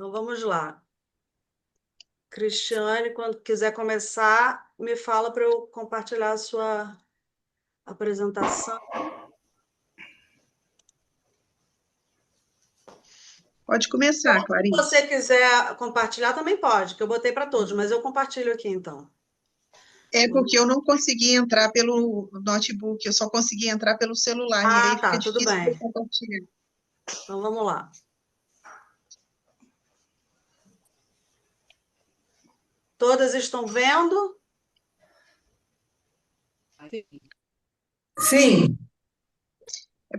Então vamos lá. Cristiane, quando quiser começar, me fala para eu compartilhar a sua apresentação. Pode começar, Se Clarice. você quiser compartilhar, também pode, que eu botei para todos, mas eu compartilho aqui então. É porque eu não consegui entrar pelo notebook, eu só consegui entrar pelo celular, e Ah, aí tá, fica tudo difícil de eu bem. compartilhar. Então vamos lá. Todas estão vendo? Sim,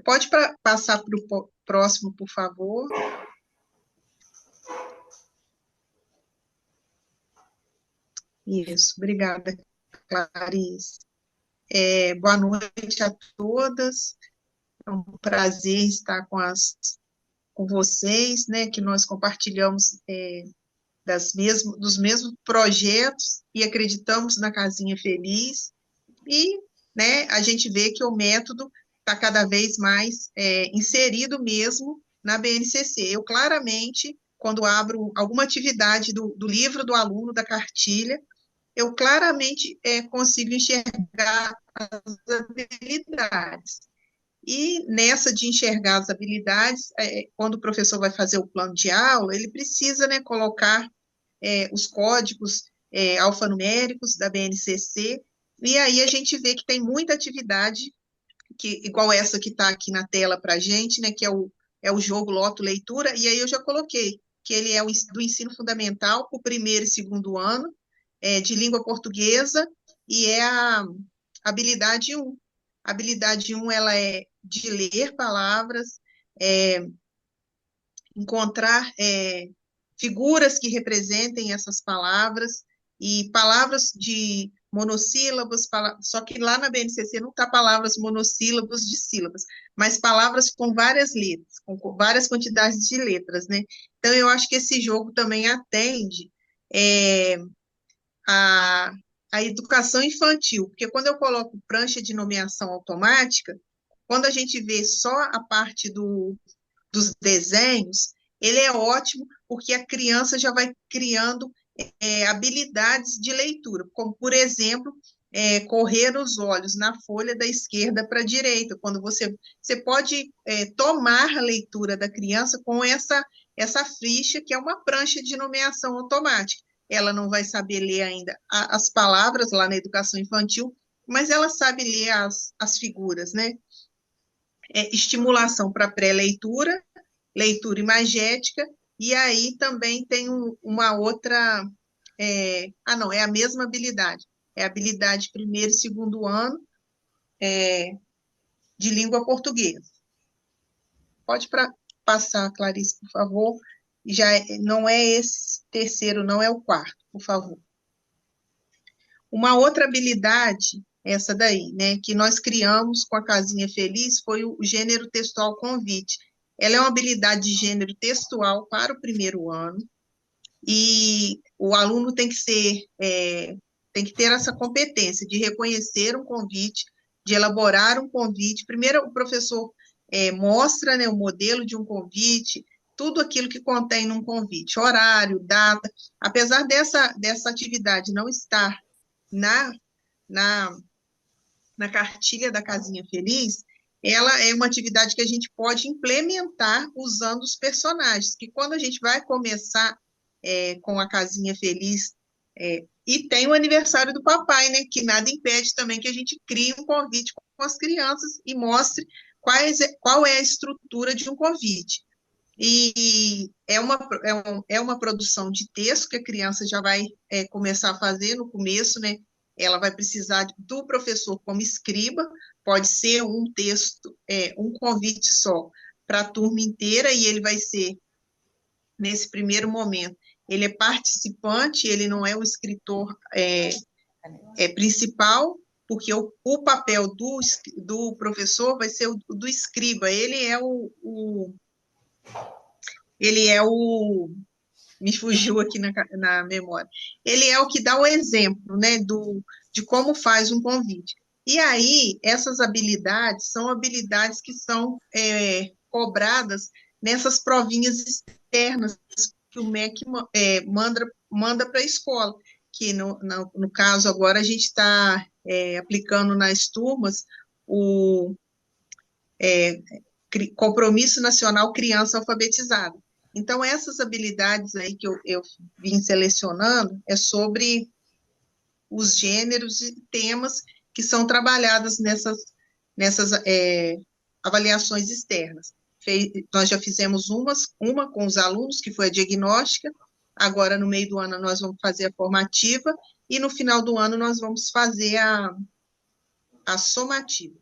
Pode passar para o próximo, por favor? Isso, obrigada, Clarice. Boa noite a todas, é um prazer estar com vocês, né, que nós compartilhamos dos mesmos projetos e acreditamos na Casinha Feliz, e, né, a gente vê que o método está cada vez mais inserido mesmo na BNCC. Eu claramente, quando abro alguma atividade do livro do aluno, da cartilha, eu claramente consigo enxergar as habilidades. E nessa de enxergar as habilidades, quando o professor vai fazer o plano de aula, ele precisa, né, colocar os códigos alfanuméricos da BNCC, e aí a gente vê que tem muita atividade, igual essa que está aqui na tela para a gente, né, que é o jogo Loto Leitura, e aí eu já coloquei que ele é do ensino fundamental, para o primeiro e segundo ano, de língua portuguesa, e é a habilidade 1. A habilidade 1, ela é de ler palavras, é, encontrar figuras que representem essas palavras, e palavras de monossílabos, só que lá na BNCC não está palavras monossílabos de sílabas, mas palavras com várias letras, com várias quantidades de letras, né? Então, eu acho que esse jogo também atende é, a, a educação infantil, porque quando eu coloco prancha de nomeação automática, quando a gente vê só a parte dos desenhos, ele é ótimo porque a criança já vai criando habilidades de leitura, como, por exemplo, correr os olhos na folha da esquerda para a direita, quando você pode tomar a leitura da criança com essa ficha, que é uma prancha de nomeação automática. Ela não vai saber ler ainda as palavras lá na educação infantil, mas ela sabe ler as figuras, né? Estimulação para pré-leitura, leitura imagética, e aí também tem uma outra, não, é a mesma habilidade, é a habilidade primeiro e segundo ano de língua portuguesa. Pode passar, Clarice, por favor, não é esse terceiro, não é o quarto, por favor. Uma outra habilidade, essa daí, né, que nós criamos com a Casinha Feliz, foi o gênero textual convite. Ela é uma habilidade de gênero textual para o primeiro ano, e o aluno tem que ter essa competência de reconhecer um convite, de elaborar um convite. Primeiro, o professor mostra, né, o modelo de um convite, tudo aquilo que contém num convite, horário, data. Apesar dessa atividade não estar na, na, na cartilha da Casinha Feliz, ela é uma atividade que a gente pode implementar usando os personagens, que quando a gente vai começar com a Casinha Feliz, e tem o aniversário do papai, né, que nada impede também que a gente crie um convite com as crianças e mostre qual é a estrutura de um convite. E é uma produção de texto que a criança já vai começar a fazer no começo, né? Ela vai precisar do professor como escriba, pode ser um texto, um convite só para a turma inteira, e ele vai ser, nesse primeiro momento, ele é participante, ele não é o escritor principal, porque o papel do professor vai ser o do escriba, ele é o me fugiu aqui na memória. Ele é o que dá o exemplo, né, de como faz um convite. E aí, essas habilidades são habilidades que são cobradas nessas provinhas externas, que o MEC manda para a escola, que no caso agora a gente está aplicando nas turmas o Compromisso Nacional Criança Alfabetizada. Então, essas habilidades aí que eu vim selecionando é sobre os gêneros e temas que são trabalhados nessas avaliações externas. Nós já fizemos uma com os alunos, que foi a diagnóstica, agora no meio do ano nós vamos fazer a formativa, e no final do ano nós vamos fazer a somativa.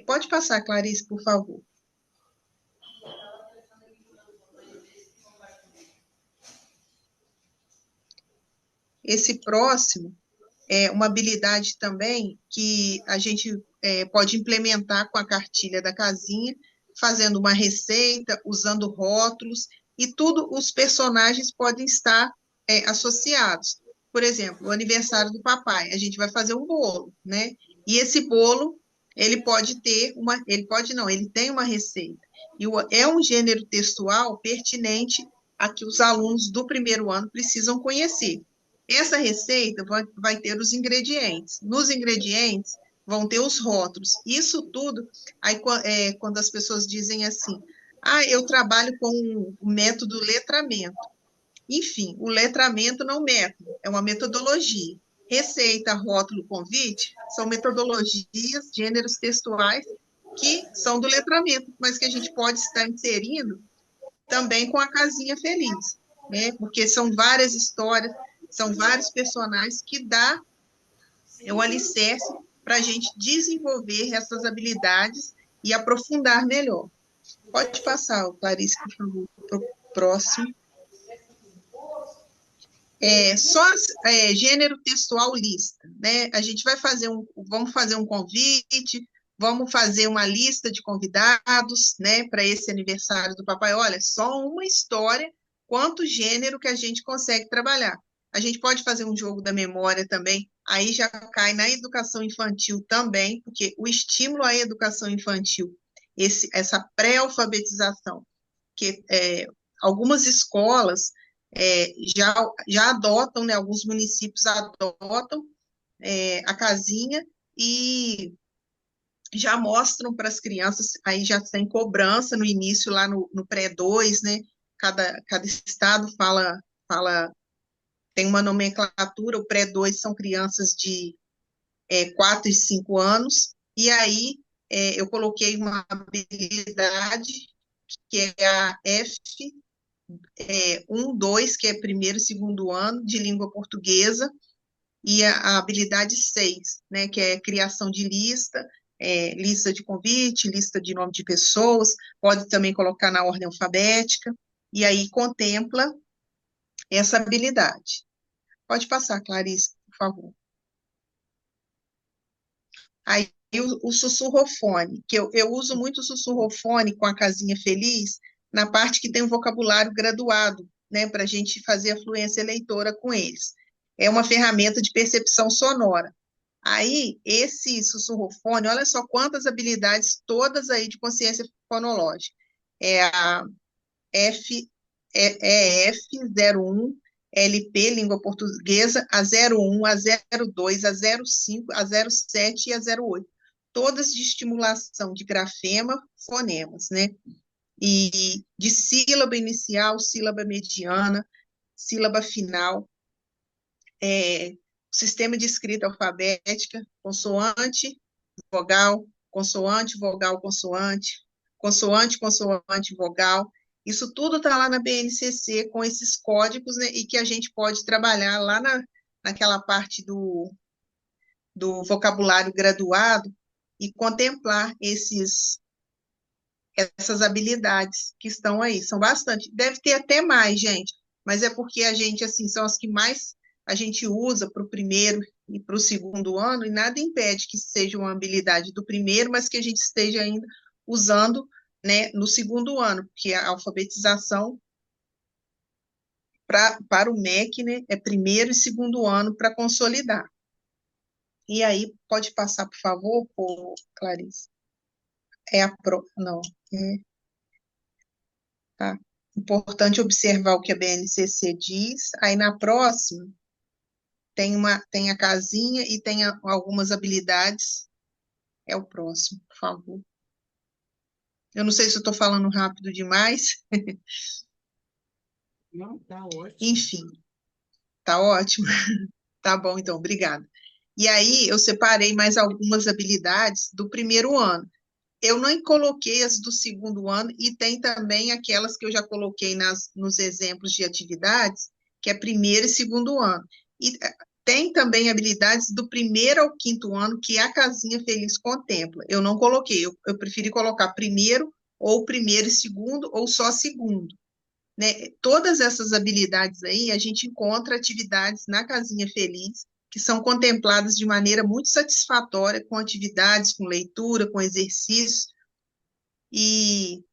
Pode passar, Clarice, por favor. Esse próximo é uma habilidade também que a gente pode implementar com a cartilha da casinha, fazendo uma receita, usando rótulos, e tudo, os personagens podem estar associados. Por exemplo, o aniversário do papai, a gente vai fazer um bolo, né? E esse bolo, ele pode ter ele pode não, ele tem uma receita. E é um gênero textual pertinente a que os alunos do primeiro ano precisam conhecer. Essa receita vai ter os ingredientes. Nos ingredientes vão ter os rótulos. Isso tudo, aí, quando as pessoas dizem assim, eu trabalho com o método letramento. Enfim, o letramento não é um método, é uma metodologia. Receita, rótulo, convite são metodologias, gêneros textuais que são do letramento, mas que a gente pode estar inserindo também com a casinha feliz, né? Porque são várias histórias, são vários personagens que dá o alicerce para a gente desenvolver essas habilidades e aprofundar melhor. Pode passar, Clarice, por favor, para o próximo. Gênero textual lista, né? A gente vai vamos fazer um convite, vamos fazer uma lista de convidados, né, para esse aniversário do papai. Olha, só uma história, quanto gênero que a gente consegue trabalhar. A gente pode fazer um jogo da memória também, aí já cai na educação infantil também, porque o estímulo à educação infantil, essa pré-alfabetização, que algumas escolas já adotam, né, alguns municípios adotam a casinha e já mostram para as crianças, aí já tem cobrança no início, lá no pré-2, né? Cada estado tem uma nomenclatura, o pré-2 são crianças de 4 e 5 anos, e aí eu coloquei uma habilidade que é a F 2, que é primeiro e segundo ano de língua portuguesa, e a habilidade 6, né, que é criação de lista, lista de convite, lista de nome de pessoas, pode também colocar na ordem alfabética, e aí contempla essa habilidade. Pode passar, Clarice, por favor. Aí o sussurrofone, que eu uso muito o sussurrofone com a casinha feliz, na parte que tem o vocabulário graduado, né, para a gente fazer a fluência leitora com eles. É uma ferramenta de percepção sonora. Aí, esse sussurrofone, olha só quantas habilidades todas aí de consciência fonológica. É a EF01, LP, língua portuguesa, a 01, a 02, a 05, a 07 e a 08. Todas de estimulação de grafema, fonemas, né? E de sílaba inicial, sílaba mediana, sílaba final, sistema de escrita alfabética, consoante, vogal, consoante, vogal, consoante, consoante, consoante, vogal. Isso tudo está lá na BNCC com esses códigos, né, e que a gente pode trabalhar lá naquela parte do vocabulário graduado e contemplar essas habilidades que estão aí. São bastante. Deve ter até mais, gente, mas é porque a gente, assim, são as que mais a gente usa para o primeiro e para o segundo ano, e nada impede que seja uma habilidade do primeiro, mas que a gente esteja ainda usando, né, no segundo ano, porque a alfabetização para o MEC, né, é primeiro e segundo ano para consolidar. E aí, pode passar, por favor, Clarice? Não, tá. Importante observar o que a BNCC diz. Aí na próxima tem a casinha e tem algumas habilidades. É o próximo, por favor. Eu não sei se eu estou falando rápido demais. Não, tá ótimo. Enfim, tá ótimo. Tá bom, então, obrigada. E aí eu separei mais algumas habilidades do primeiro ano. Eu não coloquei as do segundo ano e tem também aquelas que eu já coloquei nos exemplos de atividades, que é primeiro e segundo ano. E tem também habilidades do primeiro ao quinto ano que a Casinha Feliz contempla. Eu não coloquei, eu preferi colocar primeiro ou primeiro e segundo ou só segundo. Né? Todas essas habilidades aí, a gente encontra atividades na Casinha Feliz que são contempladas de maneira muito satisfatória, com atividades, com leitura, com exercícios, e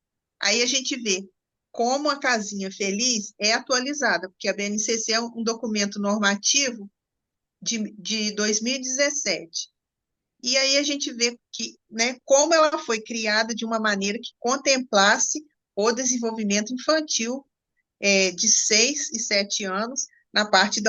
aí a gente vê como a Casinha Feliz é atualizada, porque a BNCC é um documento normativo de 2017. E aí a gente vê que, né, como ela foi criada de uma maneira que contemplasse o desenvolvimento infantil de 6 e 7 anos na parte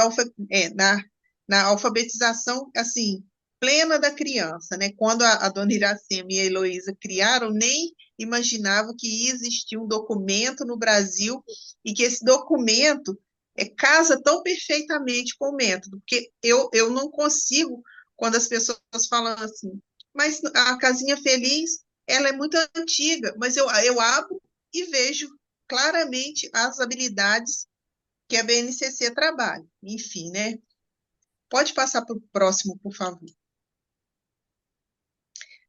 na alfabetização, assim, plena da criança, né? Quando a dona Iracema e a Heloísa criaram, nem imaginava que ia existir um documento no Brasil e que esse documento casa tão perfeitamente com o método, porque eu não consigo, quando as pessoas falam assim, mas a Casinha Feliz, ela é muito antiga, mas eu abro e vejo claramente as habilidades que a BNCC trabalha. Enfim, né? Pode passar para o próximo, por favor.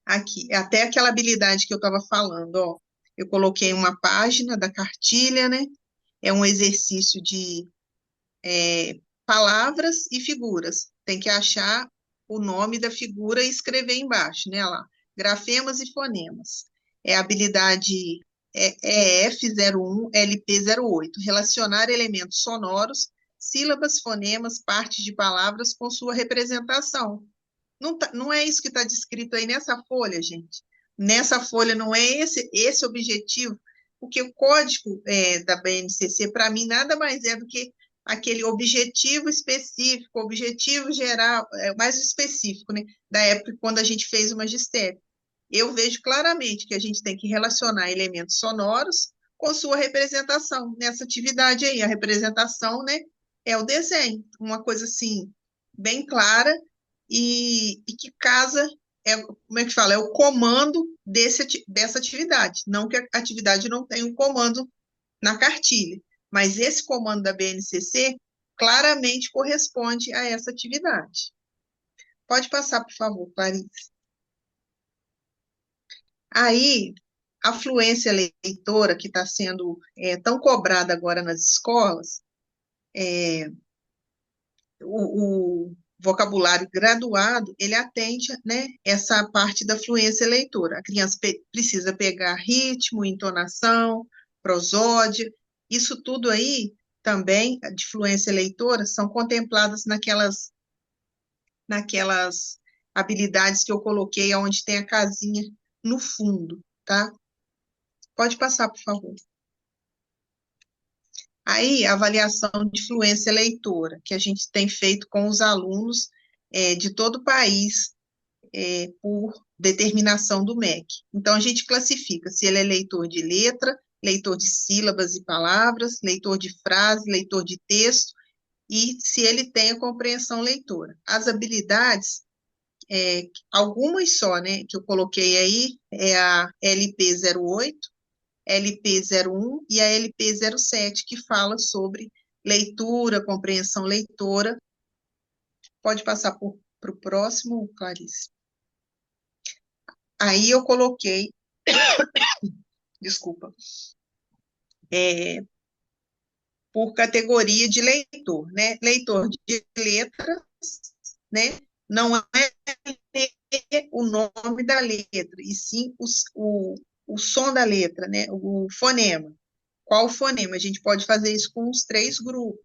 Aqui, até aquela habilidade que eu estava falando, ó. Eu coloquei uma página da cartilha, né? É um exercício de palavras e figuras. Tem que achar o nome da figura e escrever embaixo, né? Lá, grafemas e fonemas. É a habilidade EF01, LP08. Relacionar elementos sonoros, sílabas, fonemas, partes de palavras com sua representação. Não é isso que está descrito aí nessa folha, gente. Nessa folha não é esse objetivo, porque o código da BNCC, para mim, nada mais é do que aquele objetivo específico, objetivo geral, mais específico, né, da época quando a gente fez o magistério. Eu vejo claramente que a gente tem que relacionar elementos sonoros com sua representação nessa atividade aí. A representação, né, é o desenho, uma coisa assim, bem clara e que casa, como é que fala? É o comando dessa atividade. Não que a atividade não tenha um comando na cartilha, mas esse comando da BNCC claramente corresponde a essa atividade. Pode passar, por favor, Clarice. Aí, a fluência leitora, que está sendo tão cobrada agora nas escolas, o vocabulário graduado, ele atende, né, essa parte da fluência leitora. A criança precisa pegar ritmo, entonação, prosódia, isso tudo aí também, de fluência leitora, são contempladas naquelas habilidades que eu coloquei, onde tem a casinha no fundo, tá? Pode passar, por favor. Aí, a avaliação de fluência leitora, que a gente tem feito com os alunos de todo o país, por determinação do MEC. Então, a gente classifica se ele é leitor de letra, leitor de sílabas e palavras, leitor de frase, leitor de texto, e se ele tem a compreensão leitora. As habilidades, algumas só, né, que eu coloquei aí, é a LP08, LP01 e a LP07, que fala sobre leitura, compreensão leitora. Pode passar para o próximo, Clarice. Aí eu coloquei, desculpa, por categoria de leitor, né? Leitor de letras, né? Não é o nome da letra, e sim o som da letra, né? O fonema. Qual fonema? A gente pode fazer isso com os 3 grupos.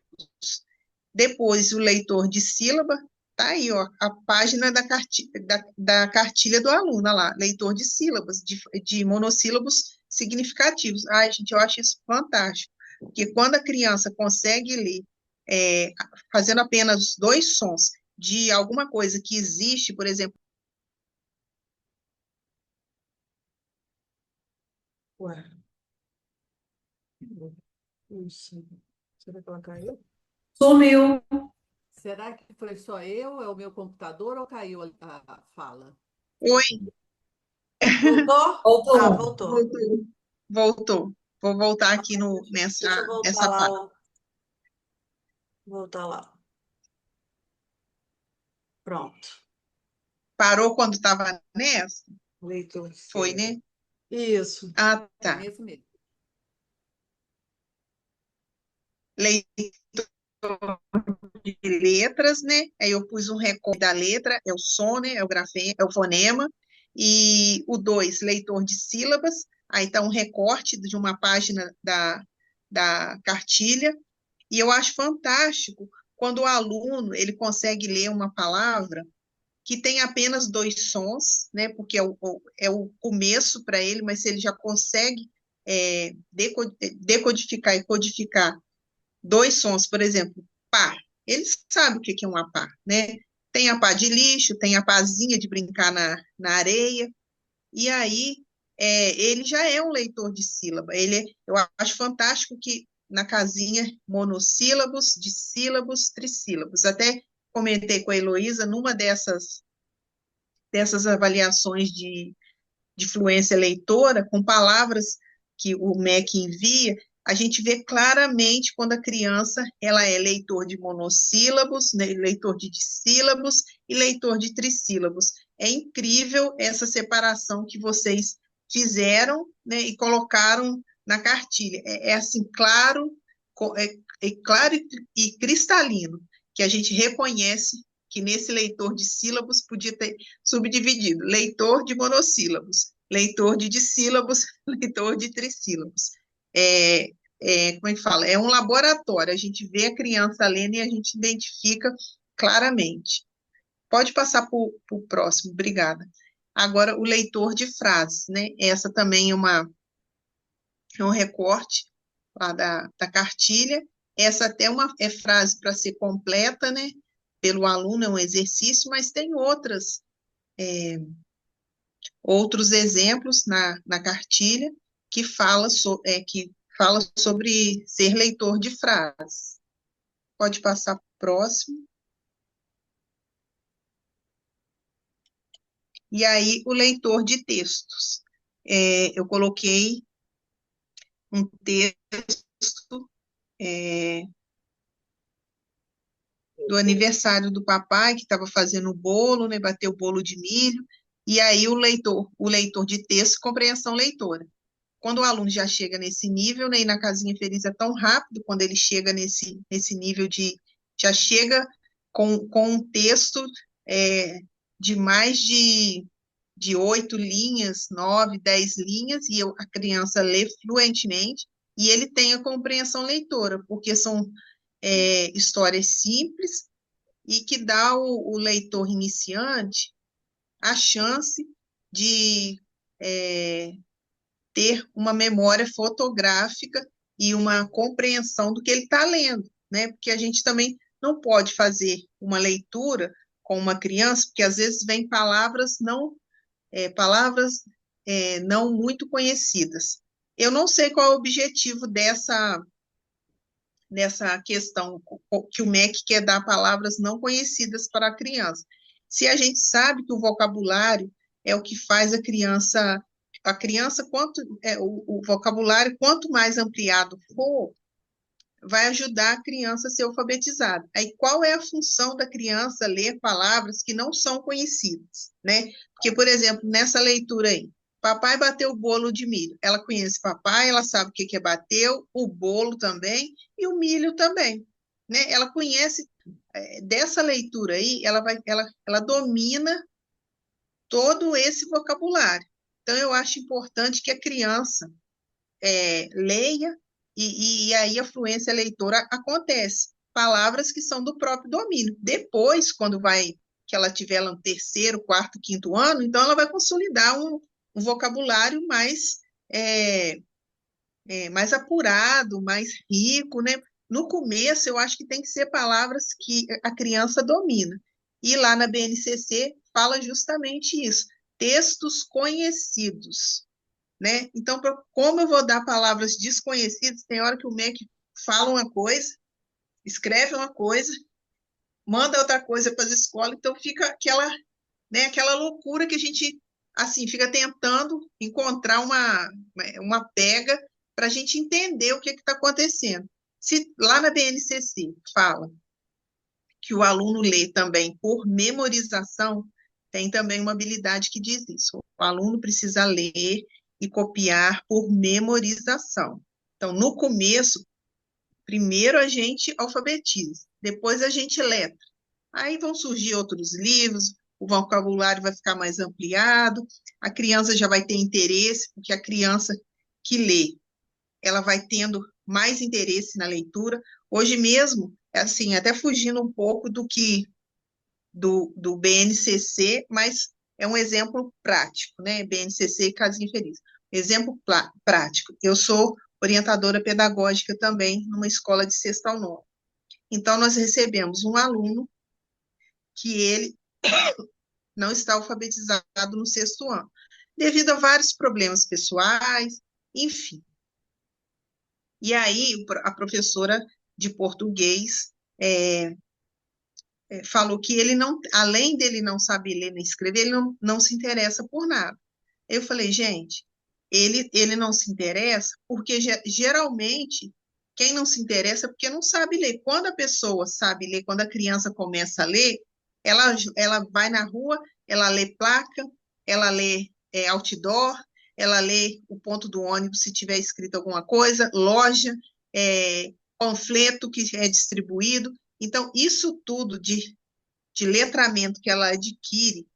Depois, o leitor de sílaba, tá aí, ó, a página da cartilha do aluno, lá, leitor de sílabas, de monossílabos significativos. Ai, gente, eu acho isso fantástico. Porque quando a criança consegue ler, é, fazendo apenas dois sons de alguma coisa que existe, por exemplo, Ué, não sei. Será que ela caiu? Sumiu. Será que foi só eu? É o meu computador ou caiu a fala? oi, Voltou? Ah, Voltou. voltou. voltou, voltou. Vou voltar aqui no, Deixa eu voltar nessa lá. parte. Voltar lá. Pronto. Parou quando estava nessa? Leitor de Foi, sílaba. né? Isso. Ah, É tá. nesse mesmo. Leitor de letras, né? Aí eu pus um recorte da letra, é o som, né? É o grafema, é o fonema. E o 2, leitor de sílabas. Aí tá um recorte de uma página da cartilha. E eu acho fantástico quando o aluno ele consegue ler uma palavra que tem apenas dois sons, né? Porque é o começo para ele, mas se ele já consegue decodificar e codificar dois sons, por exemplo, pá, ele sabe o que que é uma pá, né? Tem a pá de lixo, tem a pazinha de brincar na areia, e aí ele já é um leitor de sílaba. Eu acho fantástico que na casinha monossílabos, dissílabos, trissílabos. Até comentei com a Heloísa, numa dessas avaliações de fluência leitora, com palavras que o MEC envia, a gente vê claramente quando a criança ela é leitor de monossílabos, né, leitor de dissílabos e leitor de trissílabos. É incrível essa separação que vocês fizeram, né, e colocaram na cartilha. É assim, claro, claro e cristalino, que a gente reconhece que nesse leitor de sílabos podia ter subdividido, leitor de monossílabos, leitor de dissílabos, leitor de trissílabos. Como é que fala? É um laboratório, a gente vê a criança lendo e a gente identifica claramente. Pode passar para o próximo, obrigada. Agora, o leitor de frases, né? Essa também é um recorte lá da cartilha. Essa até é frase para ser completa, né? Pelo aluno, é um exercício, mas tem outros exemplos na cartilha que fala sobre ser leitor de frases. Pode passar para o próximo. E aí, o leitor de textos. Eu coloquei um texto do aniversário do papai, que estava fazendo o bolo, né, bateu o bolo de milho, e aí o leitor de texto, compreensão leitora. Quando o aluno já chega nesse nível, né, e na casinha feliz é tão rápido, quando ele chega nesse nível já chega com um texto é, de mais de 8 linhas, 9, 10 linhas, e a criança lê fluentemente, e ele tem a compreensão leitora, porque são histórias simples e que dá o leitor iniciante a chance de ter uma memória fotográfica e uma compreensão do que ele está lendo, né? Porque a gente também não pode fazer uma leitura com uma criança, porque às vezes vem palavras não muito conhecidas. Eu não sei qual é o objetivo dessa questão que o MEC quer dar palavras não conhecidas para a criança. Se a gente sabe que o vocabulário é o que faz a criança o vocabulário quanto mais ampliado for, vai ajudar a criança a ser alfabetizada. Aí, qual é a função da criança ler palavras que não são conhecidas, né? Porque, por exemplo, nessa leitura aí, papai bateu o bolo de milho. Ela conhece papai, ela sabe o que que é bateu, o bolo também e o milho também, né? Ela conhece, dessa leitura aí, ela domina todo esse vocabulário. Então, eu acho importante que a criança leia, e aí a fluência leitora acontece. Palavras que são do próprio domínio. Depois, que ela tiver lá no terceiro, quarto, quinto ano, então ela vai consolidar um vocabulário mais mais apurado, mais rico, né? No começo, eu acho que tem que ser palavras que a criança domina. E lá na BNCC fala justamente isso, textos conhecidos, né? Então, como eu vou dar palavras desconhecidas, tem hora que o MEC fala uma coisa, escreve uma coisa, manda outra coisa para as escolas, então fica aquela, né, aquela loucura que a gente assim fica tentando encontrar uma pega para a gente entender o que está acontecendo. Se lá na BNCC fala que o aluno lê também por memorização, tem também uma habilidade que diz isso. O aluno precisa ler e copiar por memorização. Então, no começo, primeiro a gente alfabetiza, depois a gente letra. Aí vão surgir outros livros, o vocabulário vai ficar mais ampliado, a criança já vai ter interesse, porque a criança que lê, ela vai tendo mais interesse na leitura. Hoje mesmo, assim, até fugindo um pouco do BNCC, mas é um exemplo prático, né? BNCC e Casinha Feliz. Exemplo prático. Eu sou orientadora pedagógica também numa escola de sexta ao nono. Então, nós recebemos um aluno que ele não está alfabetizado no sexto ano, devido a vários problemas pessoais, enfim. E aí, a professora de português falou que ele não, além dele não saber ler nem escrever, ele não se interessa por nada. Eu falei, gente, ele não se interessa porque geralmente quem não se interessa é porque não sabe ler. Quando a pessoa sabe ler, quando a criança começa a ler, ela vai na rua, ela lê placa, ela lê outdoor, ela lê o ponto do ônibus se tiver escrito alguma coisa, loja, panfleto que é distribuído. Então, isso tudo de letramento que ela adquire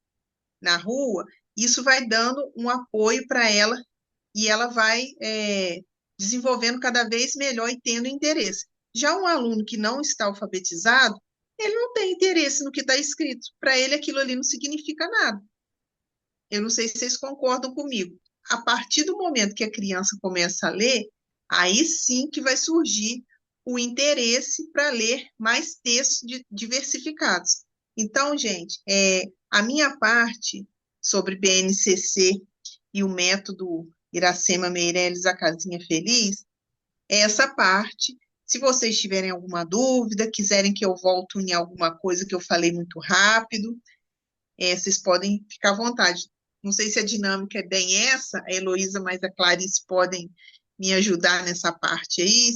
na rua, isso vai dando um apoio para ela e ela vai desenvolvendo cada vez melhor e tendo interesse. Já um aluno que não está alfabetizado, ele não tem interesse no que está escrito. Para ele, aquilo ali não significa nada. Eu não sei se vocês concordam comigo. A partir do momento que a criança começa a ler, aí sim que vai surgir o interesse para ler mais textos diversificados. Então, gente, a minha parte sobre BNCC e o método Iracema Meirelles, a Casinha Feliz, é essa parte. Se vocês tiverem alguma dúvida, quiserem que eu volte em alguma coisa que eu falei muito rápido, vocês podem ficar à vontade. Não sei se a dinâmica é bem essa, a Heloísa mais a Clarice podem me ajudar nessa parte aí.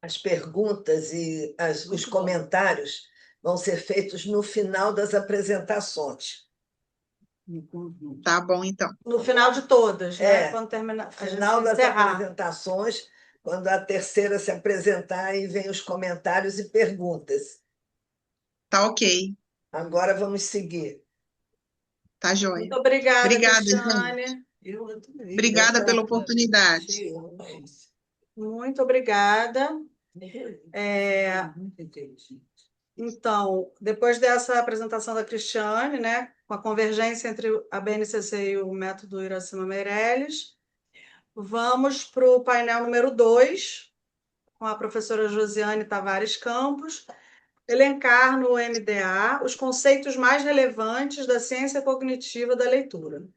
As perguntas e os comentários vão ser feitos no final das apresentações. Tá bom, então. No final de todas, né? Quando terminar, no final das apresentações, quando a terceira se apresentar, aí vem os comentários e perguntas. Tá ok. Agora vamos seguir. Tá joia. Muito obrigada, Obrigada, Cristiane. Obrigada pela oportunidade. Muito obrigada. Então, depois dessa apresentação da Cristiane, né, com a convergência entre a BNCC e o método Iracema Meirelles, vamos para o painel número 2, com a professora Josiane Tavares Campos, elencar no NDA os conceitos mais relevantes da ciência cognitiva da leitura.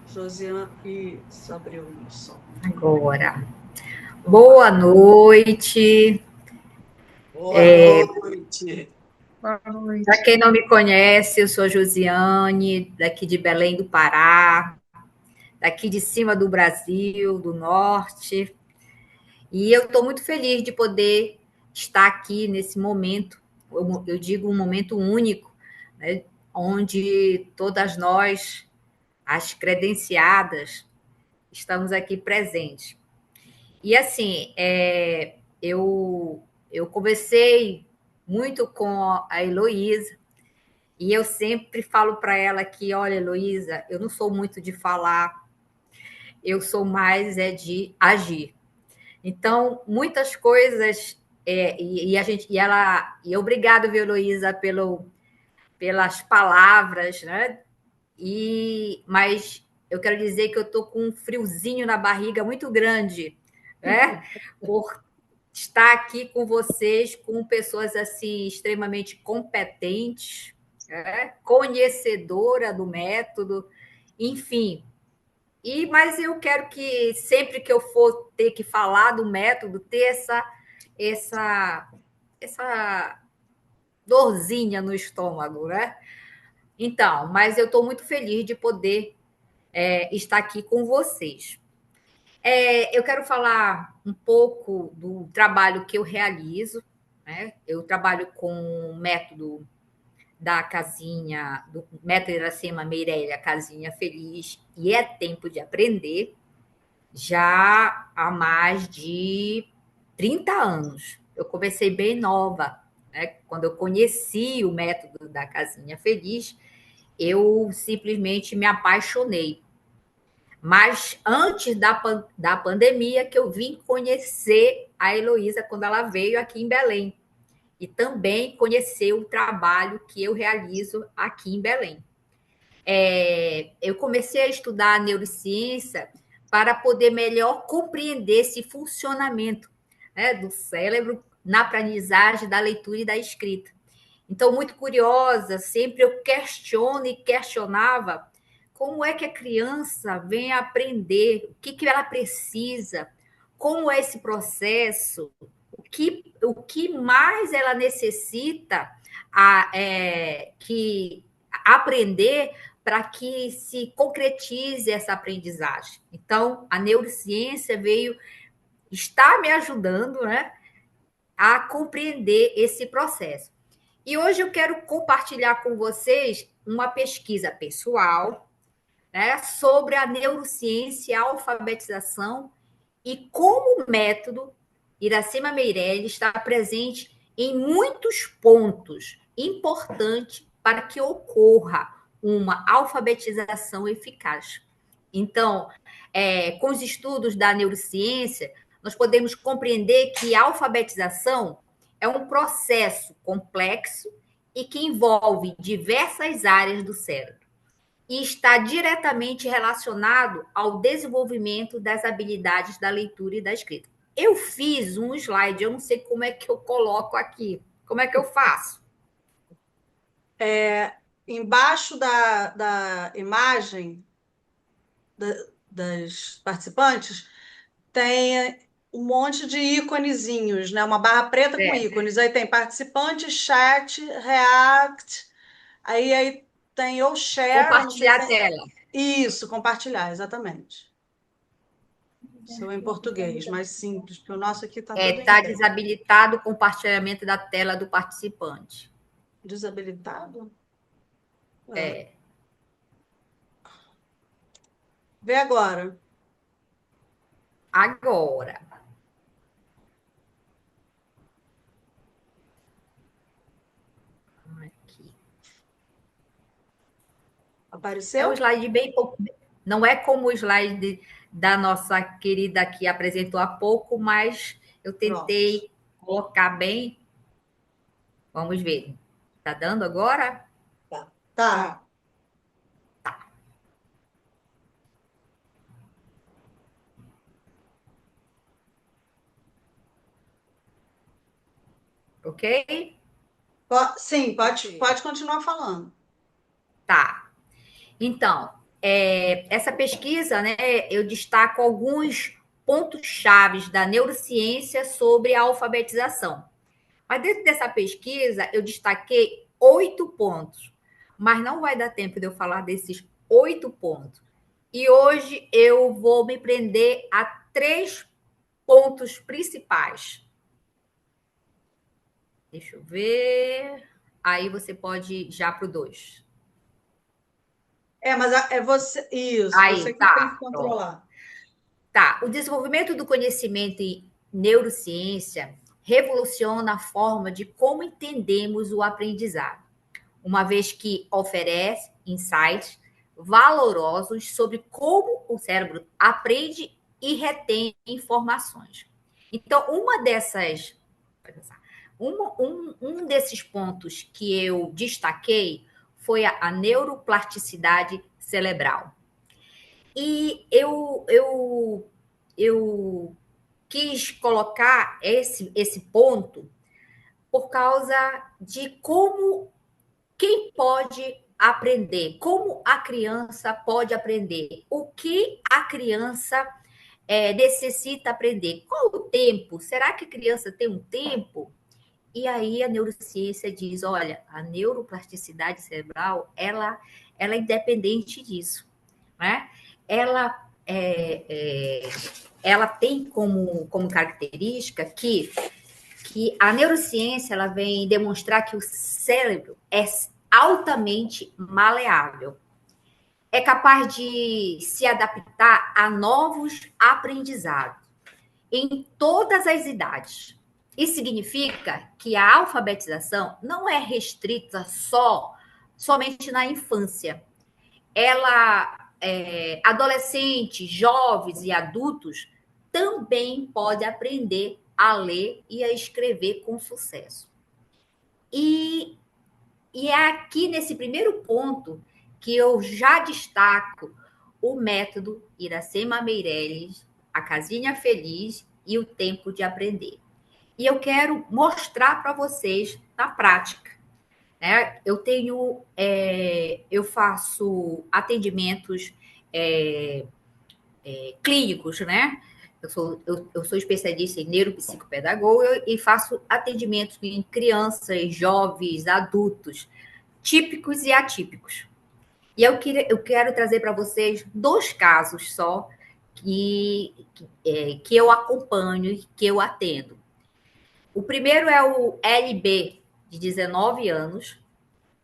Josiane, abriu o som. Agora. Boa noite. Boa noite. Boa noite. Para quem não me conhece, eu sou Josiane, daqui de Belém do Pará, daqui de cima do Brasil, do norte. E eu estou muito feliz de poder estar aqui nesse momento, eu digo um momento único, né, onde todas nós, as credenciadas, estamos aqui presentes. E assim, eu conversei muito com a Heloísa, e eu sempre falo para ela que, olha, Heloísa, eu não sou muito de falar, eu sou mais de agir. Então, muitas coisas E obrigado, viu, Heloísa, pelas palavras, né? Mas eu quero dizer que eu estou com um friozinho na barriga muito grande, né? Por estar aqui com vocês, com pessoas assim extremamente competentes, né? Conhecedora do método, enfim. Mas eu quero que sempre que eu for ter que falar do método, ter essa dorzinha no estômago, né? Então, mas eu estou muito feliz de poder estar aqui com vocês. Eu quero falar um pouco do trabalho que eu realizo, né? Eu trabalho com o método da casinha, do método Iracema Meirelles, a casinha feliz, e é tempo de aprender, já há mais de 30 anos. Eu comecei bem nova, né? Quando eu conheci o método da casinha feliz, eu simplesmente me apaixonei. Mas antes da pandemia, que eu vim conhecer a Heloísa quando ela veio aqui em Belém. E também conhecer o trabalho que eu realizo aqui em Belém. Eu comecei a estudar neurociência para poder melhor compreender esse funcionamento, né, do cérebro na aprendizagem da leitura e da escrita. Então, muito curiosa, sempre eu questiono e questionava como é que a criança vem aprender, o que ela precisa, como é esse processo, o que mais ela necessita que aprender para que se concretize essa aprendizagem. Então, a neurociência está me ajudando, né, a compreender esse processo. E hoje eu quero compartilhar com vocês uma pesquisa pessoal, né, sobre a neurociência e a alfabetização e como o método Iracema Meirelles está presente em muitos pontos importantes para que ocorra uma alfabetização eficaz. Então, com os estudos da neurociência, nós podemos compreender que a alfabetização é um processo complexo e que envolve diversas áreas do cérebro e está diretamente relacionado ao desenvolvimento das habilidades da leitura e da escrita. Eu fiz um slide, eu não sei como é que eu coloco aqui. Como é que eu faço? Embaixo da imagem das participantes tem um monte de íconezinhos, né? Uma barra preta com ícones. Aí tem participante, chat, react, aí tem ou share, Compartilhar a tela. Isso, compartilhar, exatamente. Isso é em português, mais simples, porque o nosso aqui está todo em Está inglês. desabilitado o compartilhamento da tela do participante. Desabilitado? Vê agora. Agora. Aqui. Apareceu? É um slide bem pouco. Não é como o slide da nossa querida que apresentou há pouco, mas eu tentei colocar bem. Vamos ver. Está dando agora? Tá. Ok? Sim, pode continuar falando. Tá. Então, essa pesquisa, né, eu destaco alguns pontos chaves da neurociência sobre a alfabetização. Mas dentro dessa pesquisa, eu destaquei 8 pontos. Mas não vai dar tempo de eu falar desses 8 pontos. E hoje eu vou me prender a 3 pontos principais. Deixa eu ver. Aí você pode ir já para o 2. Mas é você. Isso, Aí, você que tá, tem que controlar. Tá. O desenvolvimento do conhecimento em neurociência revoluciona a forma de como entendemos o aprendizado, uma vez que oferece insights valorosos sobre como o cérebro aprende e retém informações. Então, uma dessas pensar. Um desses pontos que eu destaquei foi a neuroplasticidade cerebral. E eu quis colocar esse ponto por causa de quem pode aprender, como a criança pode aprender, o que a criança necessita aprender, qual o tempo, será que a criança tem um tempo? E aí a neurociência diz, olha, a neuroplasticidade cerebral, ela é independente disso, né? Ela, ela tem como característica que a neurociência ela vem demonstrar que o cérebro é altamente maleável, é capaz de se adaptar a novos aprendizados em todas as idades. Isso significa que a alfabetização não é restrita somente na infância. Adolescentes, jovens e adultos também podem aprender a ler e a escrever com sucesso. E é aqui nesse primeiro ponto que eu já destaco o método Iracema Meirelles, a casinha feliz e o tempo de aprender. E eu quero mostrar para vocês na prática. Né? Eu faço atendimentos clínicos, né? Eu sou especialista em neuropsicopedagoga e faço atendimentos em crianças, jovens, adultos, típicos e atípicos. E eu quero trazer para vocês 2 casos só que eu acompanho e que eu atendo. O primeiro é o LB, de 19 anos.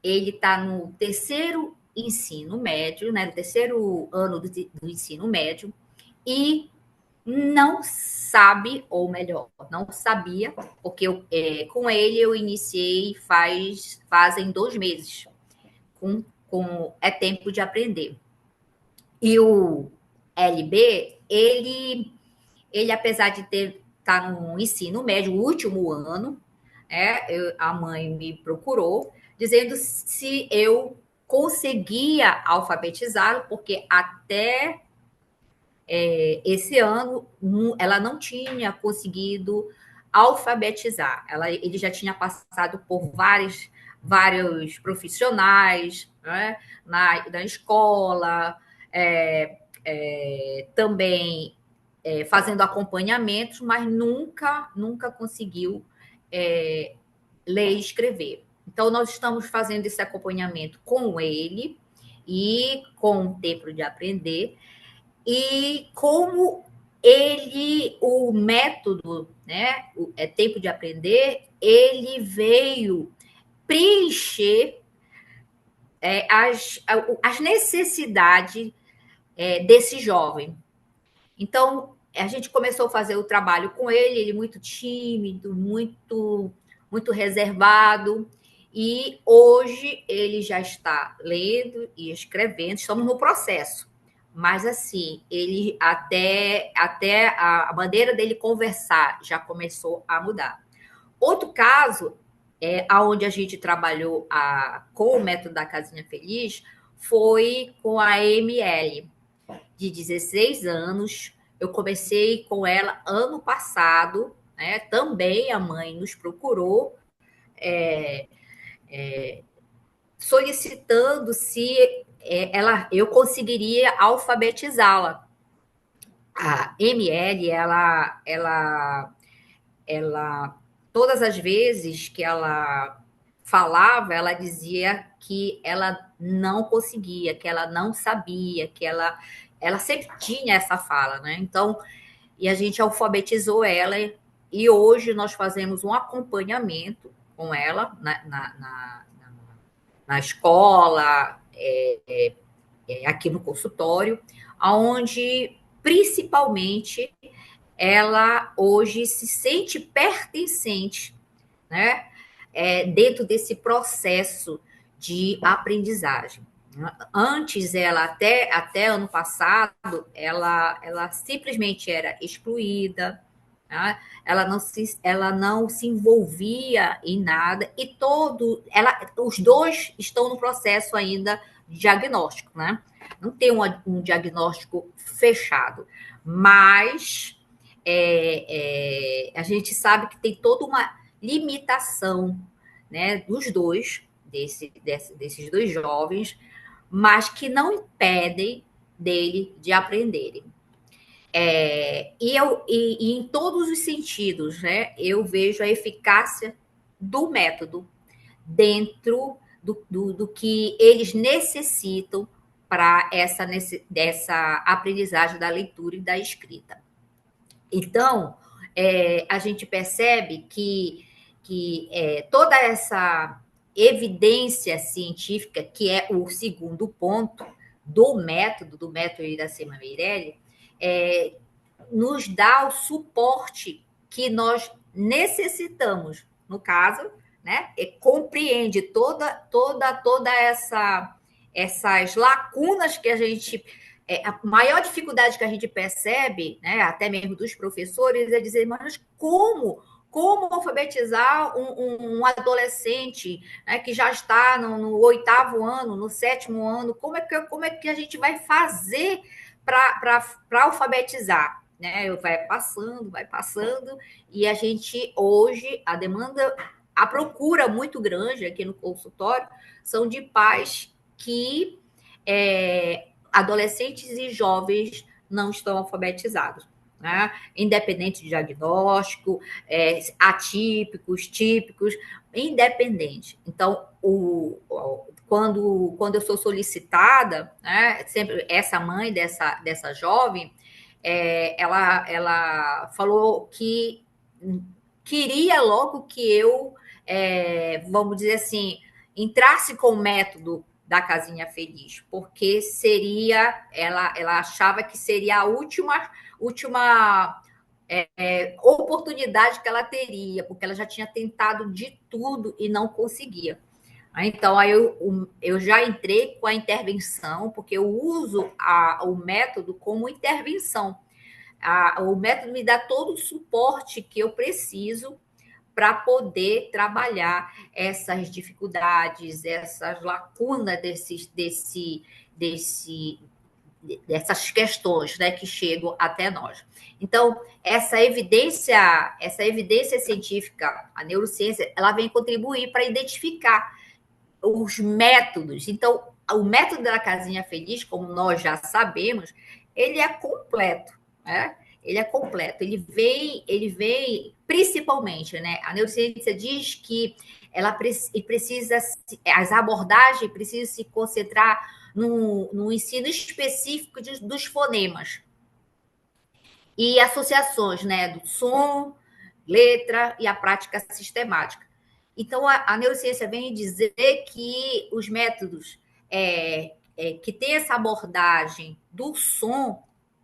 Ele está no 3º ensino médio, né, no 3º ano do ensino médio, e não sabe, ou melhor, não sabia, porque com ele eu iniciei fazem 2 meses, é tempo de aprender. E o LB, ele apesar de estar no ensino médio, o último ano, a mãe me procurou, dizendo se eu conseguia alfabetizá-lo, porque até esse ano ela não tinha conseguido alfabetizar. Ele já tinha passado por vários profissionais, né, na escola, também fazendo acompanhamentos, mas nunca conseguiu ler e escrever. Então, nós estamos fazendo esse acompanhamento com ele e com o tempo de aprender, e como o método, né, tempo de aprender, ele veio preencher as necessidades desse jovem. Então, a gente começou a fazer o trabalho com ele muito tímido, muito reservado, e hoje ele já está lendo e escrevendo, estamos no processo. Mas, assim, ele até a maneira dele conversar já começou a mudar. Outro caso, onde a gente trabalhou com o método da Casinha Feliz, foi com a ML, de 16 anos. Eu comecei com ela ano passado, né? Também a mãe nos procurou, solicitando se eu conseguiria alfabetizá-la. A ML, ela todas as vezes que ela falava, ela dizia que ela não conseguia, que ela não sabia, que ela sempre tinha essa fala, né? Então, e a gente alfabetizou ela, e hoje nós fazemos um acompanhamento com ela na escola, aqui no consultório, onde principalmente ela hoje se sente pertencente, né, dentro desse processo de aprendizagem. Antes, ela até ano passado, ela simplesmente era excluída, Tá? Ela não se envolvia em nada e os dois estão no processo ainda de diagnóstico, né? Não tem um diagnóstico fechado, mas a gente sabe que tem toda uma limitação, né, dos dois, desses dois jovens, mas que não impedem dele de aprenderem. E em todos os sentidos, né, eu vejo a eficácia do método dentro do que eles necessitam para dessa aprendizagem da leitura e da escrita. Então, a gente percebe que toda essa evidência científica, que é o segundo ponto do método Iracema Meirelles, nos dá o suporte que nós necessitamos. No caso, né, compreende toda essas lacunas que a gente... a maior dificuldade que a gente percebe, né, até mesmo dos professores, é dizer, mas como alfabetizar um adolescente, né, que já está no 8º ano, no 7º ano, como é que a gente vai fazer para alfabetizar? Né? Vai passando, e a gente, hoje, a procura muito grande aqui no consultório são de pais que adolescentes e jovens não estão alfabetizados, né? Independente de diagnóstico, atípicos, típicos, independente. Então, quando eu sou solicitada, né, sempre essa mãe dessa jovem, ela falou que queria logo que eu, vamos dizer assim, entrasse com o método da Casinha Feliz, porque ela achava que seria a última oportunidade que ela teria, porque ela já tinha tentado de tudo e não conseguia. Então, aí eu já entrei com a intervenção, porque eu uso o método como intervenção. O método me dá todo o suporte que eu preciso para poder trabalhar essas dificuldades, essas lacunas dessas questões, né, que chegam até nós. Então, essa evidência científica, a neurociência, ela vem contribuir para identificar os métodos. Então, o método da Casinha Feliz, como nós já sabemos, ele é completo, né? Ele é completo. Ele vem principalmente, né? A neurociência diz que as abordagens precisam se concentrar no ensino específico dos fonemas e associações, né? Do som, letra e a prática sistemática. Então, a neurociência vem dizer que os métodos que têm essa abordagem do som,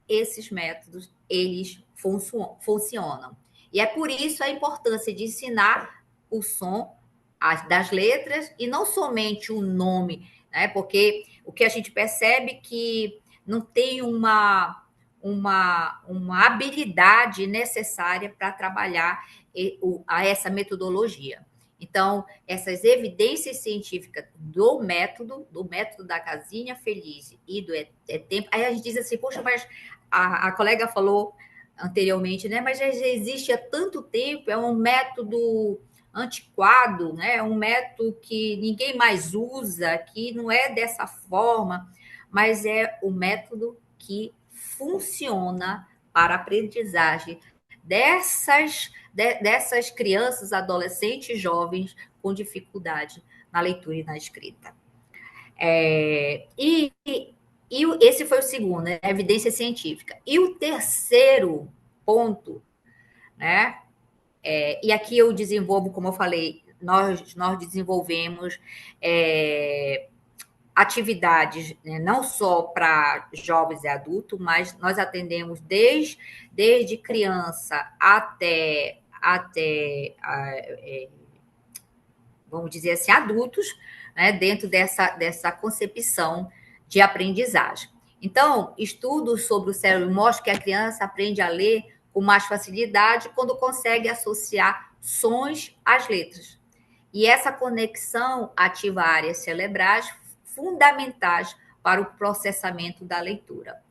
esses métodos, eles funcionam. E é por isso a importância de ensinar o som das letras e não somente o nome, né? Porque o que a gente percebe é que não tem uma habilidade necessária para trabalhar essa metodologia. Então, essas evidências científicas do método da Casinha Feliz e do tempo, aí a gente diz assim, poxa, mas a colega falou anteriormente, né? Mas já existe há tanto tempo, é um método antiquado, né? É um método que ninguém mais usa, que não é dessa forma, mas é o método que funciona para a aprendizagem dessas crianças, adolescentes, jovens com dificuldade na leitura e na escrita. E esse foi o segundo, né? A evidência científica. E o terceiro ponto, né? E aqui eu desenvolvo, como eu falei, nós desenvolvemos atividades, né, não só para jovens e adultos, mas nós atendemos desde criança até vamos dizer assim, adultos, né, dentro dessa concepção de aprendizagem. Então, estudos sobre o cérebro mostram que a criança aprende a ler com mais facilidade quando consegue associar sons às letras. E essa conexão ativa áreas cerebrais fundamentais para o processamento da leitura.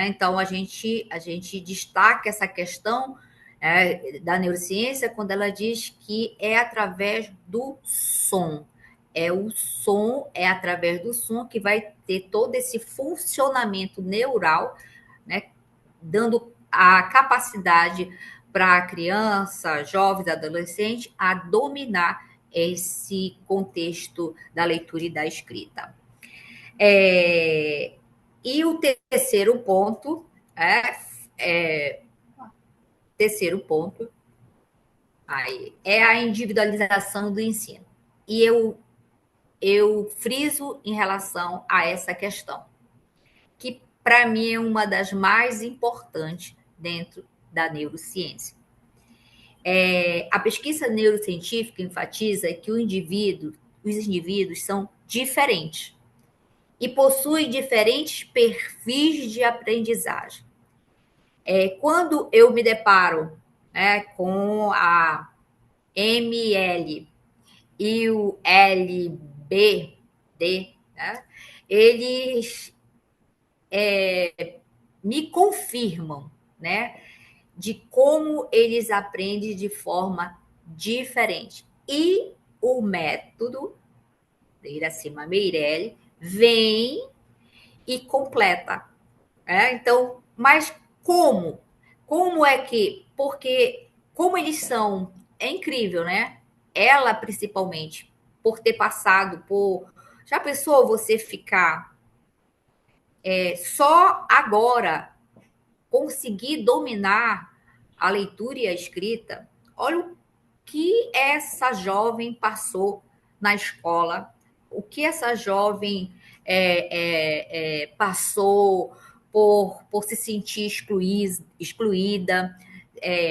Então, a gente destaca essa questão da neurociência quando ela diz que é através do som. É através do som que vai ter todo esse funcionamento neural, né, dando a capacidade para a criança, jovens, adolescente, a dominar esse contexto da leitura e da escrita. E o terceiro ponto é a individualização do ensino. E eu friso em relação a essa questão, que para mim é uma das mais importantes dentro da neurociência. A pesquisa neurocientífica enfatiza que os indivíduos são diferentes e possuem diferentes perfis de aprendizagem. Quando eu me deparo com a ML e o LBD, eles me confirmam, de como eles aprendem de forma diferente. E o método de Iracema Meirelles vem e completa. Então, mas como? Como é que... Porque como eles são... É incrível, né? Ela, principalmente, por ter passado por... Já pensou você ficar só agora conseguir dominar a leitura e a escrita? Olha o que essa jovem passou na escola, o que essa jovem passou por se sentir excluída,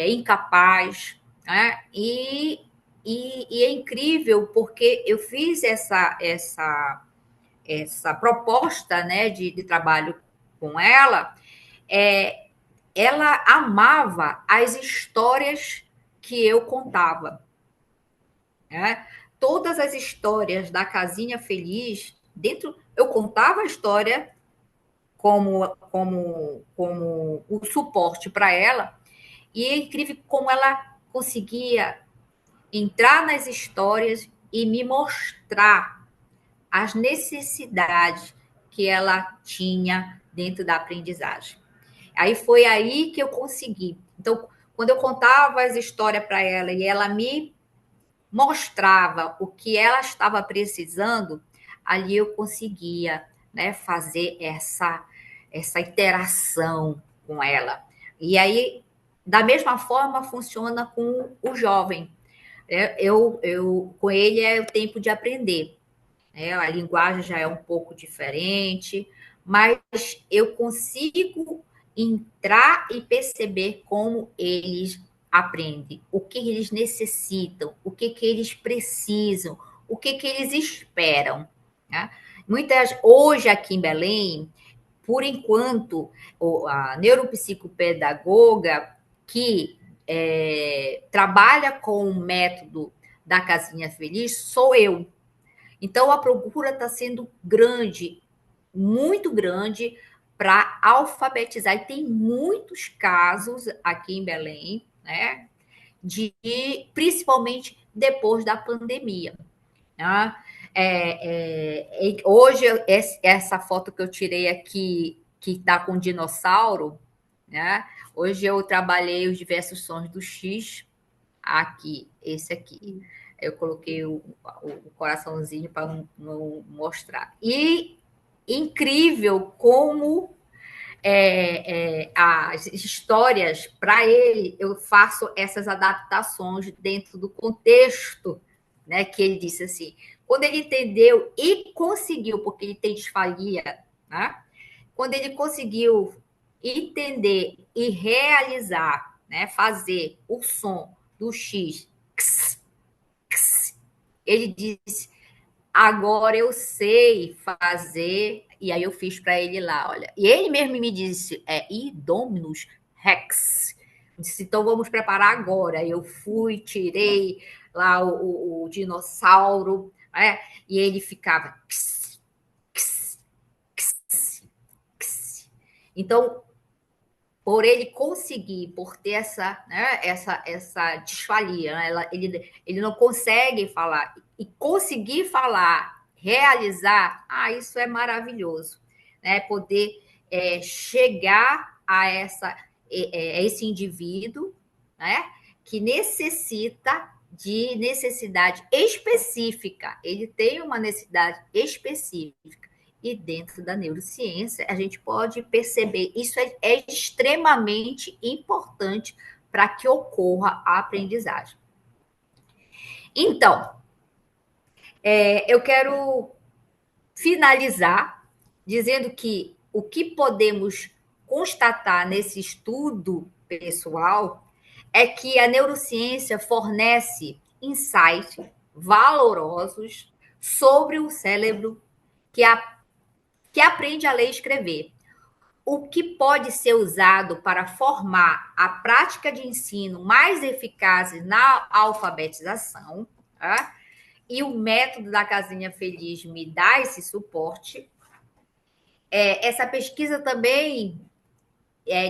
incapaz, né? E é incrível porque eu fiz essa proposta, né, de trabalho com ela. Ela amava as histórias que eu contava. Todas as histórias da Casinha Feliz, eu contava a história como o suporte para ela, e é incrível como ela conseguia entrar nas histórias e me mostrar as necessidades que ela tinha dentro da aprendizagem. Aí foi aí que eu consegui. Então, quando eu contava as histórias para ela e ela me mostrava o que ela estava precisando, ali eu conseguia, fazer essa interação com ela. E aí, da mesma forma, funciona com o jovem. Com ele é o tempo de aprender. A linguagem já é um pouco diferente, mas eu consigo entrar e perceber como eles aprendem, o que eles necessitam, o que eles precisam, o que eles esperam. Hoje aqui em Belém, por enquanto, a neuropsicopedagoga que trabalha com o método da Casinha Feliz sou eu. Então, a procura está sendo grande, muito grande, para alfabetizar. E tem muitos casos aqui em Belém, principalmente depois da pandemia. Hoje, essa foto que eu tirei aqui, que está com dinossauro, hoje eu trabalhei os diversos sons do X, aqui, esse aqui. Eu coloquei o coraçãozinho para não mostrar. E incrível como as histórias, para ele, eu faço essas adaptações dentro do contexto, que ele disse assim. Quando ele entendeu e conseguiu, porque ele tem disfalia, quando ele conseguiu entender e realizar, fazer o som do X, ele disse, agora eu sei fazer, e aí eu fiz para ele lá, olha. E ele mesmo me disse, Dominus Rex. Disse, então vamos preparar agora. Eu fui, tirei lá o dinossauro, né? E ele ficava. Então, por ele conseguir, por ter essa, né, essa disfalia, né? Ele não consegue falar, e conseguir falar, realizar, isso é maravilhoso, né? Poder chegar a esse indivíduo, né? Que necessita de necessidade específica, ele tem uma necessidade específica. E dentro da neurociência, a gente pode perceber isso é extremamente importante para que ocorra a aprendizagem. Então, eu quero finalizar dizendo que o que podemos constatar nesse estudo pessoal é que a neurociência fornece insights valorosos sobre o cérebro que aprende a ler e escrever, o que pode ser usado para formar a prática de ensino mais eficaz na alfabetização, tá? E o método da Casinha Feliz me dá esse suporte. Essa pesquisa também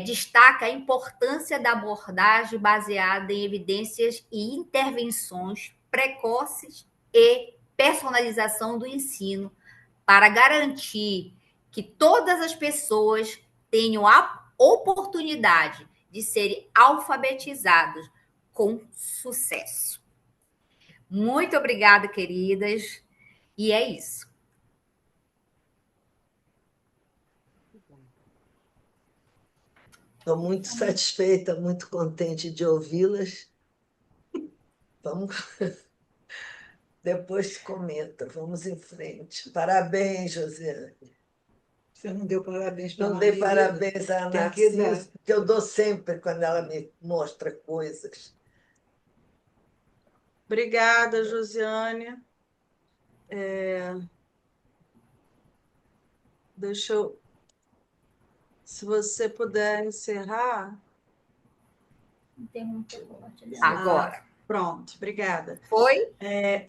destaca a importância da abordagem baseada em evidências e intervenções precoces e personalização do ensino para garantir que todas as pessoas tenham a oportunidade de serem alfabetizados com sucesso. Muito obrigada, queridas. E é isso. Estou muito satisfeita, muito contente de ouvi-las. Vamos. Depois comenta, vamos em frente. Parabéns, Josiane. Você não deu parabéns para a Não dei Maria? parabéns à Tem que dar. Narcisa, que eu dou sempre quando ela me mostra coisas. Obrigada, Josiane. Deixa eu. Se você puder encerrar. Agora. Pronto, obrigada. Foi?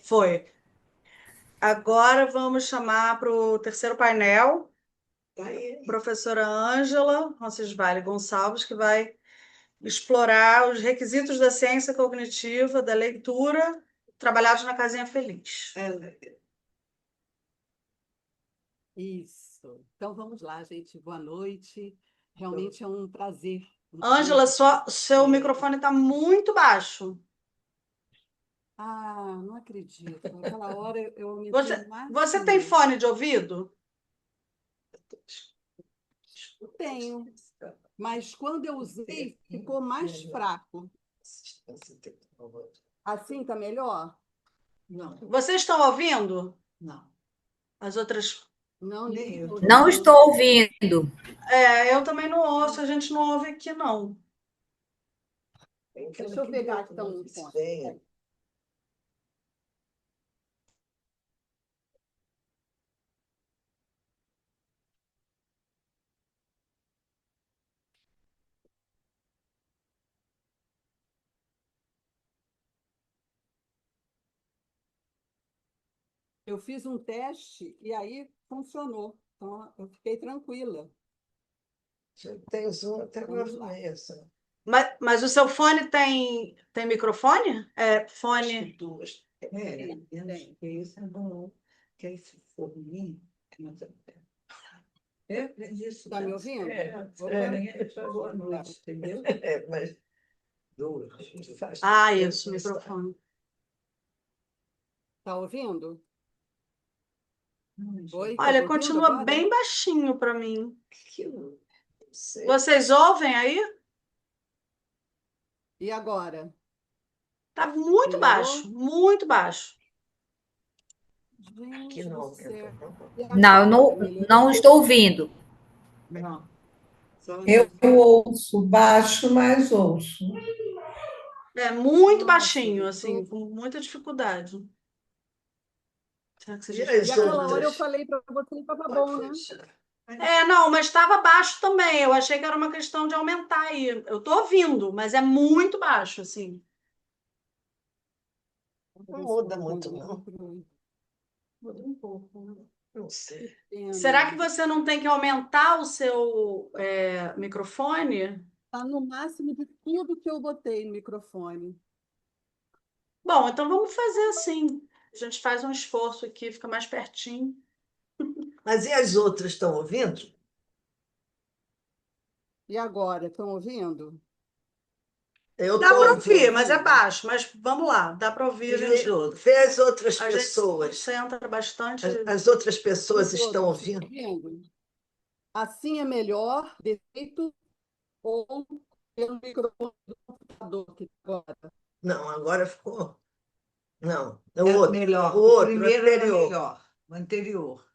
Foi. Agora vamos chamar para o terceiro painel a professora Ângela Roncesvalles Gonçalves, que vai explorar os requisitos da ciência cognitiva, da leitura, trabalhados na Casinha Feliz. Isso. Então vamos lá, gente. Boa noite. Realmente é um prazer. Ângela, seu microfone está muito baixo. Não acredito. Naquela hora eu aumentei Você tem fone de ouvido? Tenho. Mas quando eu usei, ficou mais fraco. Assim está melhor? Não. Vocês estão ouvindo? Não. As outras. Não, Não estou ouvindo. Eu também não ouço, a gente não ouve aqui, não. Deixa eu pegar então um fone. Eu fiz um teste e aí funcionou. Então, eu fiquei tranquila. Tem Zoom até agora não é isso. Mas o seu fone tem microfone? Fone. Duas. Isso é bom. Que aí se for ruim, Está me ouvindo? Boa noite, entendeu? Mas duas. Isso, microfone. Está ouvindo? Oi, Olha, tá continua agora? bem baixinho para mim. Não sei. Vocês ouvem aí? E agora? Tá muito Melhorou? baixo, muito baixo. Gente Aqui do não. céu. Não, eu não estou ouvindo. Não. Eu ouço baixo, mas ouço. Muito Nossa, baixinho, assim, com muita dificuldade. Será que E aí, E aquela hora eu juntas? falei para você que estava bom, né? Não, mas estava baixo também. Eu achei que era uma questão de aumentar aí. Eu estou ouvindo, mas é muito baixo, assim. Não muda muito, não. Muda um pouco, né? Não sei. Será que você não tem que aumentar o seu microfone? Está no máximo de tudo que eu botei no microfone. Bom, então vamos fazer assim. A gente faz um esforço aqui, fica mais pertinho. Mas e as outras estão ouvindo? E agora, estão ouvindo? Eu Dá estou para ouvir, ouvindo. mas é baixo. Mas vamos lá, dá para ouvir. Vê as outras A gente pessoas. concentra bastante. As outras pessoas Os estão outros, ouvindo? ouvindo? Assim é melhor, defeito ou pelo microfone do computador que agora? Não, agora ficou. Não, é É o outro. melhor. O O outro, primeiro era anterior. melhor, o anterior.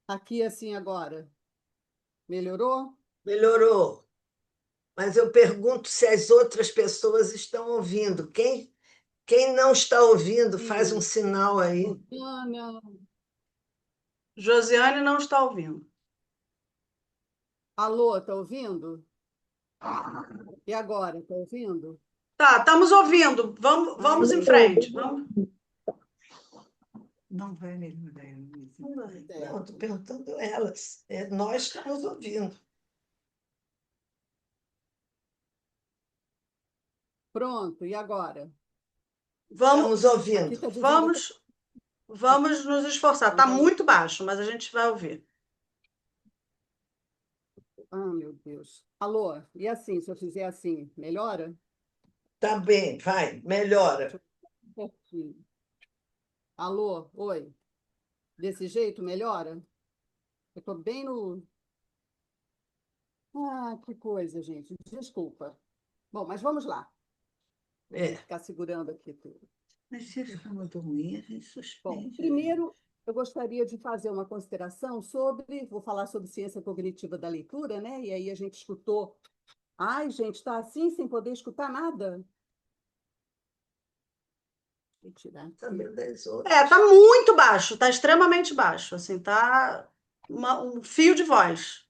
Aqui assim agora. Melhorou? Melhorou. Mas eu pergunto se as outras pessoas estão ouvindo. Quem não está ouvindo, faz um Sim. sinal aí. Rosânia. Josiane não está ouvindo. Alô, tá ouvindo? E agora, tá ouvindo? Tá, estamos ouvindo. Vamos em frente. Vamos. Não vai melhorar, Luísa. Não, estou perguntando elas. Nós estamos ouvindo. Pronto, e agora? Vamos, Estamos ouvindo. Aqui tá dizendo vamos nos esforçar. Está muito baixo, mas a gente vai ouvir. Ah, meu Deus. Alô, e assim, se eu fizer assim, melhora? Tá bem, vai, melhora. Certinho. Alô, oi. Desse jeito, melhora? Eu tô bem no. Ah, que coisa, gente. Desculpa. Bom, mas vamos lá. Vou ficar segurando aqui tudo. Mas se ficar muito ruim, a gente Bom, suspende. primeiro, eu gostaria de fazer uma consideração sobre. Vou falar sobre ciência cognitiva da leitura, né? E aí a gente escutou. Ai, gente, está assim sem poder escutar nada? Vou tirar aqui. Também das outras. Tá muito baixo, tá extremamente baixo. Assim, tá um fio de voz.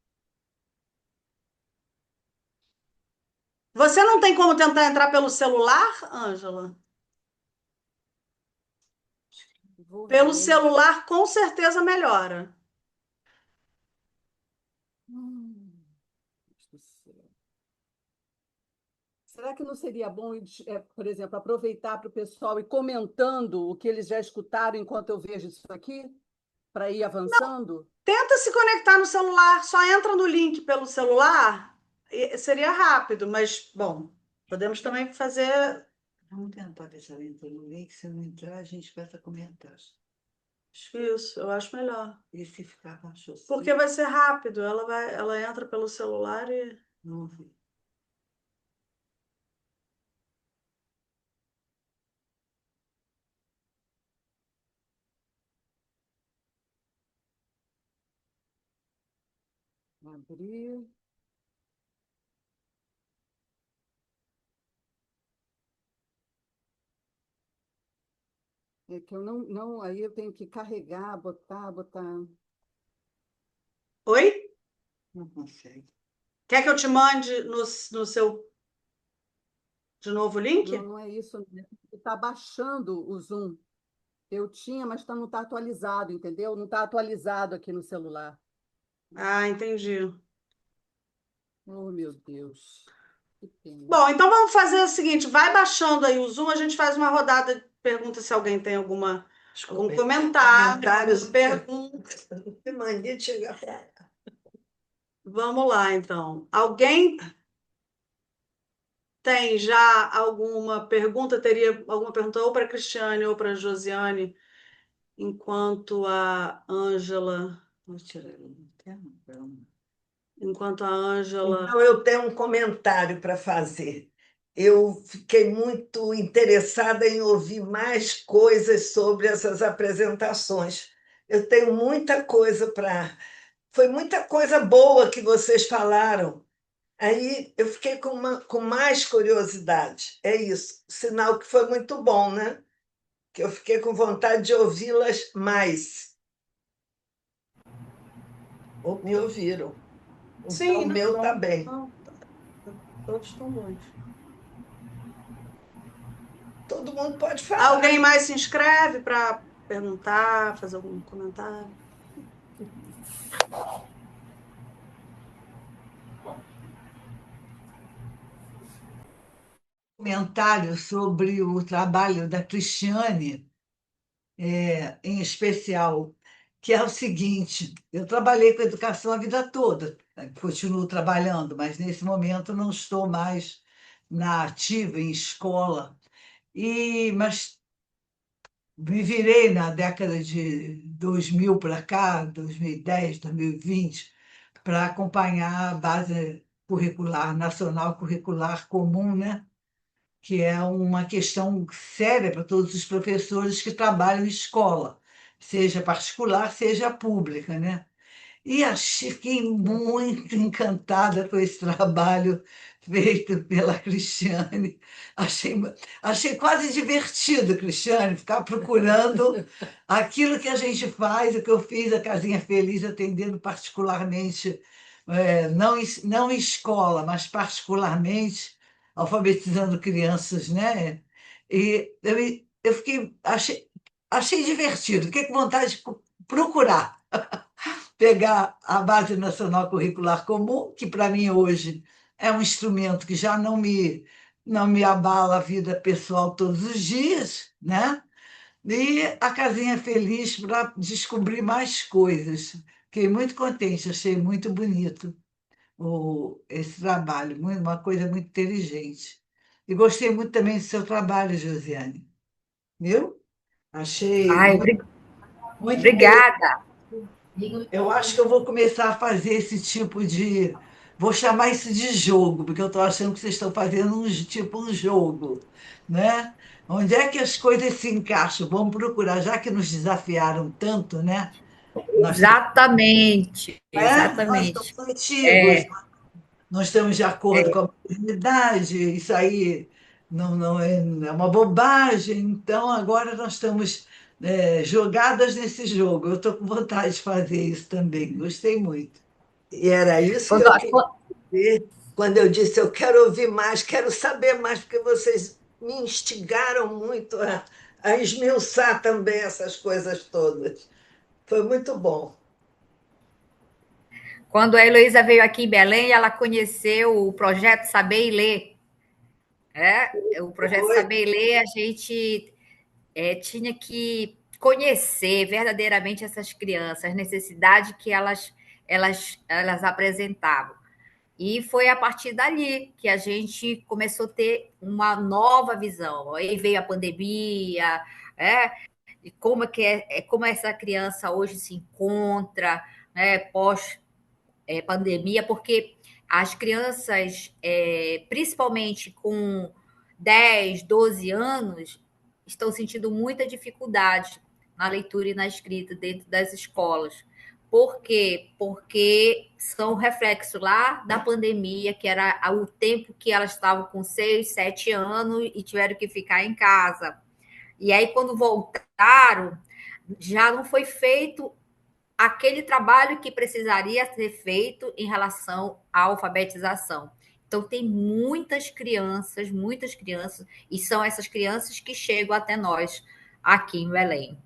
Você não tem como tentar entrar pelo celular, Ângela? Vou Pelo ver. celular, com certeza melhora. Deus do céu. Será que não seria bom, por exemplo, aproveitar para o pessoal ir comentando o que eles já escutaram enquanto eu vejo isso aqui, para ir avançando? Tenta se conectar no celular, só entra no link pelo celular, seria rápido, mas, bom, podemos também fazer. Vamos tentar ver se ela entra no link. Se não entrar, a gente começa a comentar. Isso, eu acho melhor. E se ficar baixo assim, Porque vai ser rápido, ela entra pelo celular e. não ouvi. Abrir. É que eu não, aí eu tenho que carregar, botar. Oi? Não consegue. Quer que eu te mande no seu. De novo o link? Não, não é isso. Está baixando o Zoom. Eu tinha, mas não está atualizado, entendeu? Não está atualizado aqui no celular. Ah, entendi. Oh, meu Deus. Que pena. Bom, então vamos fazer o seguinte: vai baixando aí o Zoom, a gente faz uma rodada, pergunta se alguém tem algum comentário, Comentários. pergunta. Que mania de chegar para cá. Vamos lá, então. Alguém tem já alguma pergunta? Teria alguma pergunta ou para a Cristiane ou para a Josiane, enquanto a Ângela. Vou tirar ele do tema. Enquanto a Ângela. Então, eu tenho um comentário para fazer. Eu fiquei muito interessada em ouvir mais coisas sobre essas apresentações. Eu tenho muita coisa para. Foi muita coisa boa que vocês falaram. Aí eu fiquei com mais curiosidade. É isso. Sinal que foi muito bom, né? Que eu fiquei com vontade de ouvi-las mais. Ou me ouviram? Então, Sim, o meu está não, bem. não, todos estão bons. Todo mundo pode falar. Alguém mais se inscreve para perguntar, fazer algum comentário? Comentário sobre o trabalho da Cristiane, em especial, que é o seguinte: eu trabalhei com educação a vida toda, continuo trabalhando, mas nesse momento não estou mais na ativa em escola. Mas me virei na década de 2000 para cá, 2010, 2020, para acompanhar a base curricular, nacional curricular comum, né? Que é uma questão séria para todos os professores que trabalham em escola, seja particular, seja pública, né? Fiquei muito encantada com esse trabalho feito pela Cristiane. Achei, achei quase divertido, Cristiane, ficar procurando aquilo que a gente faz, o que eu fiz, a Casinha Feliz, atendendo particularmente, não em escola, mas particularmente, alfabetizando crianças, né? E eu achei divertido, fiquei com vontade de procurar pegar a Base Nacional Curricular Comum, que para mim hoje é um instrumento que já não me abala a vida pessoal todos os dias, né? E a Casinha Feliz para descobrir mais coisas. Fiquei muito contente, achei muito bonito esse trabalho, uma coisa muito inteligente. E gostei muito também do seu trabalho, Josiane. Viu? Achei Ai, muito interessante. obrigada. Eu acho que eu vou começar a fazer esse tipo de. Vou chamar isso de jogo, porque eu estou achando que vocês estão fazendo um jogo, né? Onde é que as coisas se encaixam? Vamos procurar, já que nos desafiaram tanto, né? Nós, Exatamente, nós exatamente. estamos antigos, É, não estamos de acordo com a modernidade, isso aí não é uma bobagem. Então, agora nós estamos jogadas nesse jogo. Eu estou com vontade de fazer isso também. Gostei muito. E era isso que quando, eu queria dizer quando eu disse eu quero ouvir mais, quero saber mais, porque vocês me instigaram muito a esmiuçar também essas coisas todas. Foi muito bom. quando a Heloísa veio aqui em Belém, ela conheceu o projeto Saber e Ler. O projeto Foi. Saber e Ler, a gente tinha que conhecer verdadeiramente essas crianças, as necessidades que elas apresentavam. E foi a partir dali que a gente começou a ter uma nova visão. Aí veio a pandemia, e como essa criança hoje se encontra, pós pandemia, porque as crianças, principalmente com 10, 12 anos, estão sentindo muita dificuldade na leitura e na escrita dentro das escolas. Por quê? Porque são reflexo lá da pandemia, que era o tempo que elas estavam com 6, 7 anos e tiveram que ficar em casa. E aí, quando voltaram, já não foi feito aquele trabalho que precisaria ser feito em relação à alfabetização. Então, tem muitas crianças, e são essas crianças que chegam até nós aqui em Belém.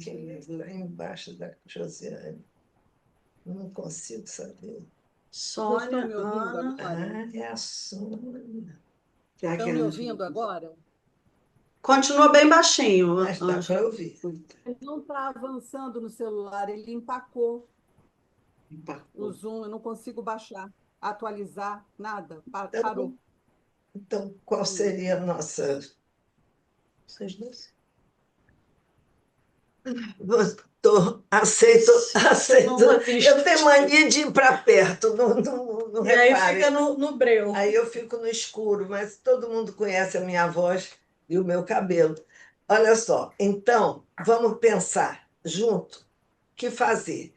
Quem é lá embaixo da Josiane? Não consigo saber. Vocês estão Sônia, me ouvindo Ana. agora? É a Sônia. Estão me ouvindo agora? Continua bem baixinho, Mas dá para Ângela. ouvir. Ele não está avançando no celular, ele empacou o Empacou. Zoom, eu não consigo baixar, atualizar, nada, Então, parou. então, qual seria a nossa. Vocês dois? Aceito, aceito. Uma lista. Eu tenho mania de ir para perto, não E aí reparem. fica no breu. Aí eu fico no escuro, mas todo mundo conhece a minha voz e o meu cabelo. Olha só, então, vamos pensar junto o que fazer.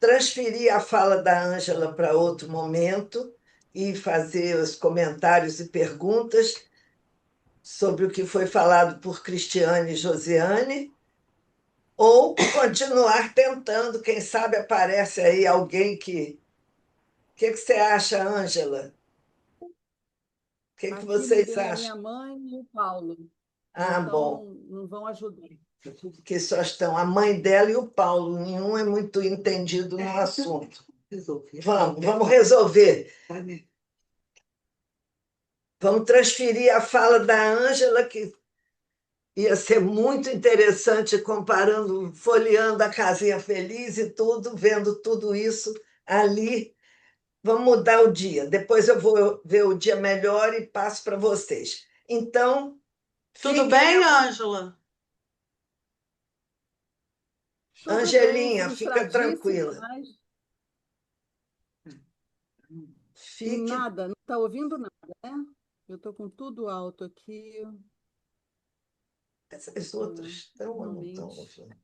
Transferir a fala da Ângela para outro momento e fazer os comentários e perguntas sobre o que foi falado por Cristiane e Josiane, ou continuar tentando, quem sabe aparece aí alguém que... O que você acha, Ângela? O que Aqui me vocês tem a minha acham? mãe e o Paulo. Ah, bom, Então, não vão ajudar. que só estão a mãe dela e o Paulo, nenhum é muito entendido no assunto. Vamos resolver. Vamos transferir a fala da Ângela, que ia ser muito interessante comparando, folheando a Casinha Feliz e tudo, vendo tudo isso ali. Vamos mudar o dia. Depois eu vou ver o dia melhor e passo para vocês. Então, Tudo fiquem... bem, Ângela? Tudo bem, Angelinha, fica frustradíssima, tranquila. mas Fique... nada, não está ouvindo nada, né? Eu estou com tudo alto aqui. Essas outras estão ou não estão Realmente. ouvindo?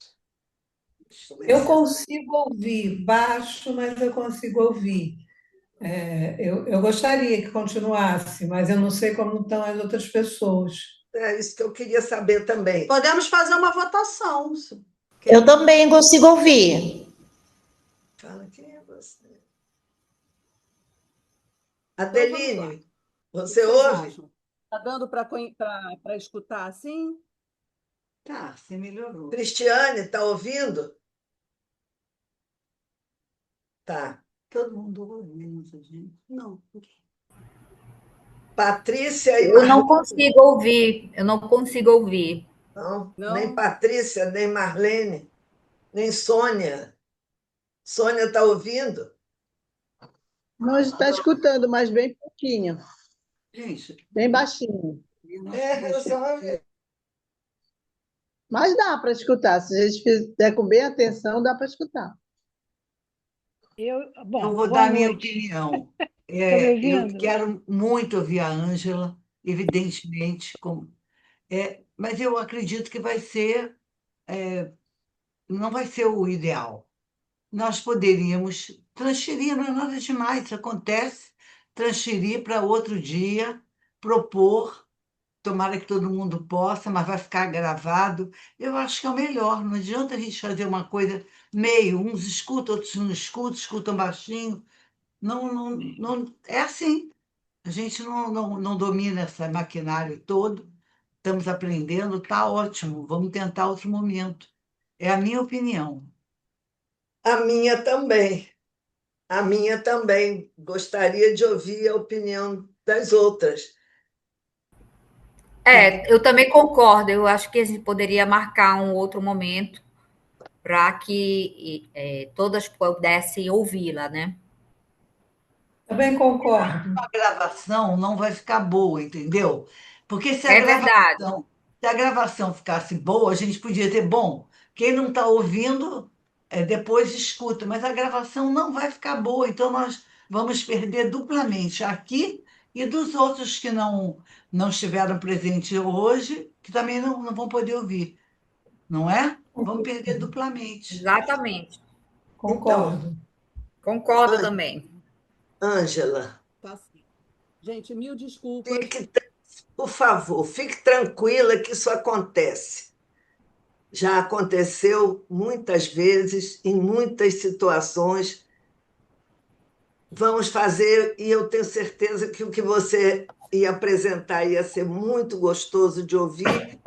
Deixa eu ver Eu se- consigo ouvir baixo, mas eu consigo ouvir. Eu gostaria que continuasse, mas eu não sei como estão as outras pessoas. É isso que eu queria saber também. Podemos fazer uma votação. Eu também consigo ouvir. Fala quem é você. Então, vamos lá. Adeline, O que você vocês ouve? acham? Está dando para escutar assim? Tá, você melhorou. Cristiane, está ouvindo? Tá. Todo mundo ouvindo, gente. Não. Patrícia e Eu não Marlene. consigo ouvir, eu não consigo ouvir. Não, Não? nem Patrícia, nem Marlene, nem Sônia. Sônia está ouvindo? Nós está escutando, mas bem pouquinho, Gente, bem baixinho. Você vai ver. Mas dá para escutar. Se a gente fizer com bem atenção, dá para escutar. eu Bom, vou boa dar a minha noite. opinião. Está me Eu ouvindo? quero muito ouvir a Ângela, evidentemente, mas eu acredito que não vai ser o ideal. Nós poderíamos transferir, não é nada demais, isso acontece, transferir para outro dia, propor, tomara que todo mundo possa, mas vai ficar gravado. Eu acho que é o melhor, não adianta a gente fazer uma coisa meio, uns escutam, outros não escutam, escutam baixinho. Não, não, não, é assim. A gente não domina esse maquinário todo, estamos aprendendo, está ótimo, vamos tentar outro momento. É a minha opinião. A minha também. A minha também. Gostaria de ouvir a opinião das outras. Eu também concordo. Eu acho que a gente poderia marcar um outro momento para que todas pudessem ouvi-la, né? Também concordo. A gravação não vai ficar boa, entendeu? Porque É verdade. se a gravação ficasse boa, a gente podia ter, bom, quem não está ouvindo, depois escuta, mas a gravação não vai ficar boa, então nós vamos perder duplamente aqui e dos outros que não estiveram presentes hoje, que também não vão poder ouvir, não é? Vamos perder duplamente. Exatamente. Então, Concordo. Concordo também. Ângela, Tá certo. Gente, mil desculpas. por favor, fique tranquila que isso acontece. Já aconteceu muitas vezes, em muitas situações. Vamos fazer, e eu tenho certeza que o que você ia apresentar ia ser muito gostoso de ouvir,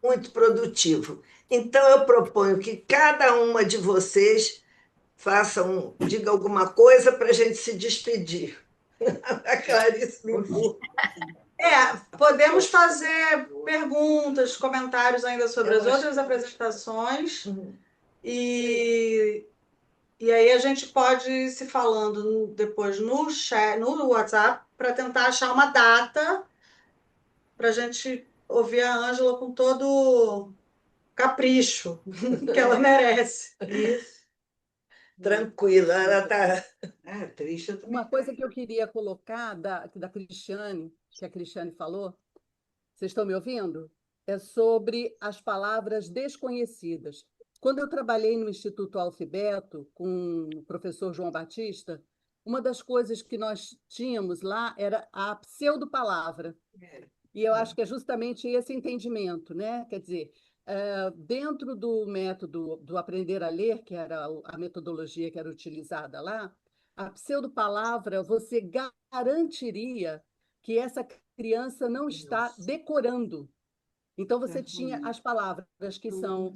muito produtivo. Então, eu proponho que cada uma de vocês diga alguma coisa para a gente se despedir. A Clarice me empurra. Podemos fazer perguntas, comentários ainda sobre as outras apresentações. E aí a gente pode ir se falando depois no chat, no WhatsApp, para tentar achar uma data para a gente ouvir a Ângela com todo capricho que ela merece. Isso. Tranquila, ela está... Triste eu também. Uma coisa que eu queria colocar da Cristiane, que a Cristiane falou, vocês estão me ouvindo? É sobre as palavras desconhecidas. Quando eu trabalhei no Instituto Alfabeto com o professor João Batista, uma das coisas que nós tínhamos lá era a pseudopalavra. E eu acho que é justamente esse entendimento, né? Quer dizer, dentro do método do aprender a ler, que era a metodologia que era utilizada lá, a pseudopalavra você garantiria que essa criança não está decorando. Então, você tinha as palavras que são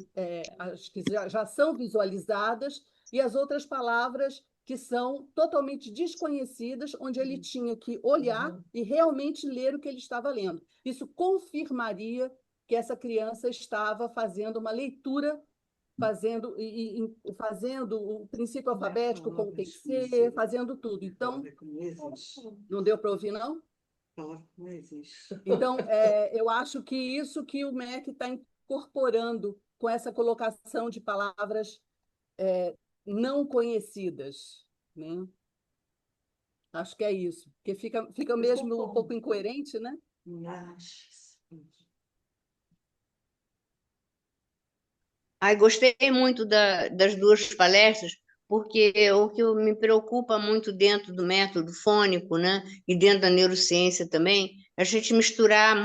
as que já são visualizadas e as outras palavras que são totalmente desconhecidas, onde ele tinha que olhar e realmente ler o que ele estava lendo. Isso confirmaria que essa criança estava fazendo uma leitura, fazendo o princípio alfabético como tem que ser, fazendo tudo. Então, não deu para ouvir, não? Não existe. Então, eu acho que isso que o MEC está incorporando com essa colocação de palavras não conhecidas, né? Acho que é isso, porque fica mesmo um pouco incoerente, né? Ai, gostei muito das duas palestras, porque o que me preocupa muito dentro do método fônico, né, e dentro da neurociência também, é a gente misturar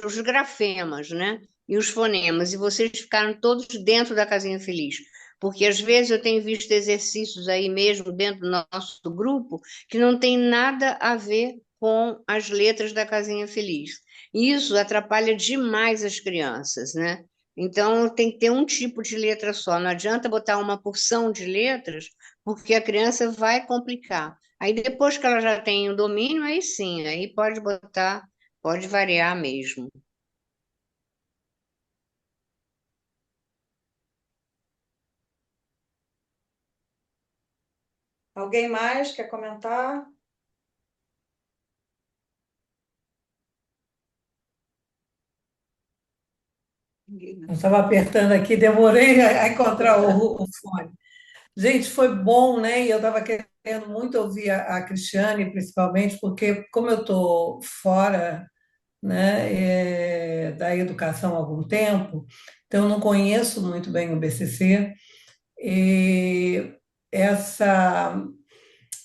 os grafemas, né, e os fonemas, e vocês ficaram todos dentro da casinha feliz. Porque às vezes eu tenho visto exercícios aí mesmo dentro do nosso grupo que não tem nada a ver com as letras da casinha feliz. E isso atrapalha demais as crianças, né? Então, tem que ter um tipo de letra só. Não adianta botar uma porção de letras, porque a criança vai complicar. Aí, depois que ela já tem o domínio, aí sim, aí pode botar, pode variar mesmo. Alguém mais quer comentar? Eu estava apertando aqui, demorei a encontrar o fone. Gente, foi bom, né? E eu estava querendo muito ouvir a Cristiane, principalmente, porque como eu estou fora, né, da educação há algum tempo, então eu não conheço muito bem o BCC. E essa,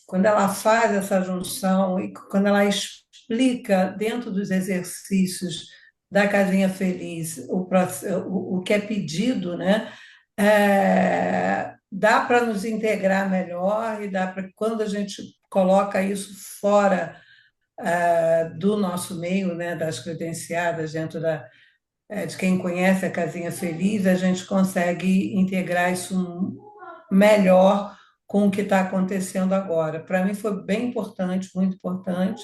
quando ela faz essa junção e quando ela explica dentro dos exercícios da Casinha Feliz o que é pedido, né? Dá para nos integrar melhor e dá para, quando a gente coloca isso fora do nosso meio, né, das credenciadas, dentro de quem conhece a Casinha Feliz, a gente consegue integrar isso melhor com o que está acontecendo agora. Para mim foi bem importante, muito importante,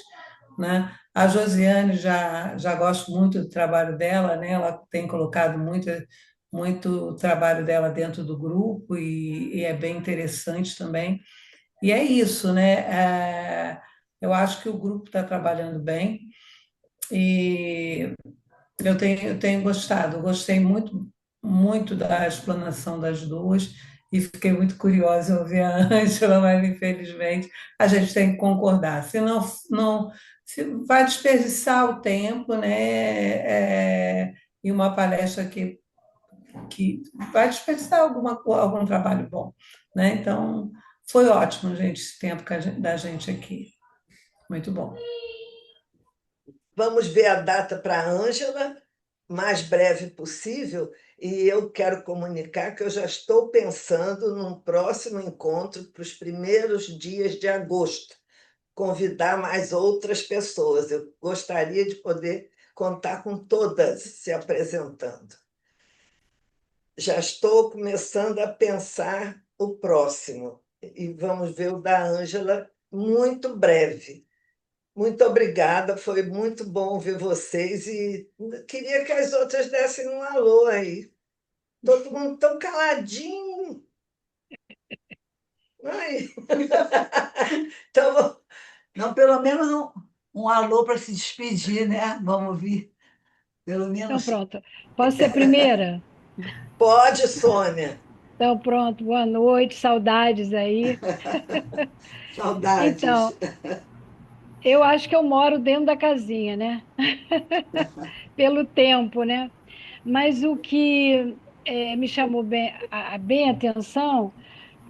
né? A Josiane já gosto muito do trabalho dela, né? Ela tem colocado muito trabalho dela dentro do grupo e é bem interessante também. E é isso, né? Eu acho que o grupo está trabalhando bem e eu tenho gostado, gostei muito da explanação das duas e fiquei muito curiosa em ouvir a Ângela, mas infelizmente a gente tem que concordar, senão não, se vai desperdiçar o tempo, né? E uma palestra que vai desperdiçar algum trabalho bom, né? Então, foi ótimo, gente, esse tempo da gente aqui. Muito bom. Vamos ver a data para a Ângela, mais breve possível, e eu quero comunicar que eu já estou pensando num próximo encontro para os primeiros dias de agosto, convidar mais outras pessoas. Eu gostaria de poder contar com todas se apresentando. Já estou começando a pensar o próximo, e vamos ver o da Ângela muito breve. Muito obrigada, foi muito bom ver vocês e queria que as outras dessem um alô aí. Todo mundo tão caladinho. Ai. Então, Não, pelo menos um alô para se despedir, né? Vamos ouvir, pelo Então, menos. pronto. Posso ser a primeira? pode, Sônia. Então, pronto. Boa noite, saudades aí. Saudades. Então, eu acho que eu moro dentro da casinha, né? Pelo tempo, né? Mas o que me chamou bem a atenção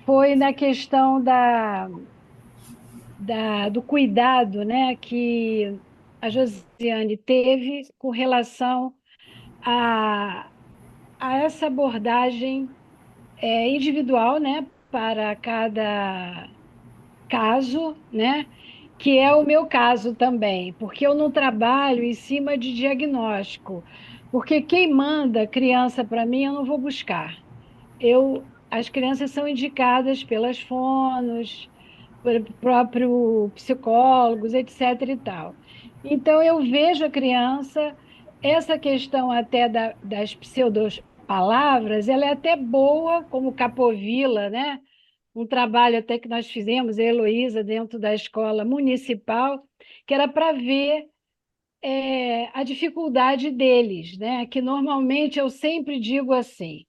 foi na questão do cuidado, né, que a Josiane teve com relação a, a essa abordagem individual, né, para cada caso, né, que é o meu caso também, porque eu não trabalho em cima de diagnóstico, porque quem manda criança para mim eu não vou buscar. As crianças são indicadas pelas fonos, por próprio psicólogos, etc. e tal. Então, eu vejo a criança, essa questão até das pseudopalavras, ela é até boa, como Capovilla, né? Um trabalho até que nós fizemos, a Heloísa, dentro da escola municipal, que era para ver a dificuldade deles, né? Que normalmente eu sempre digo assim,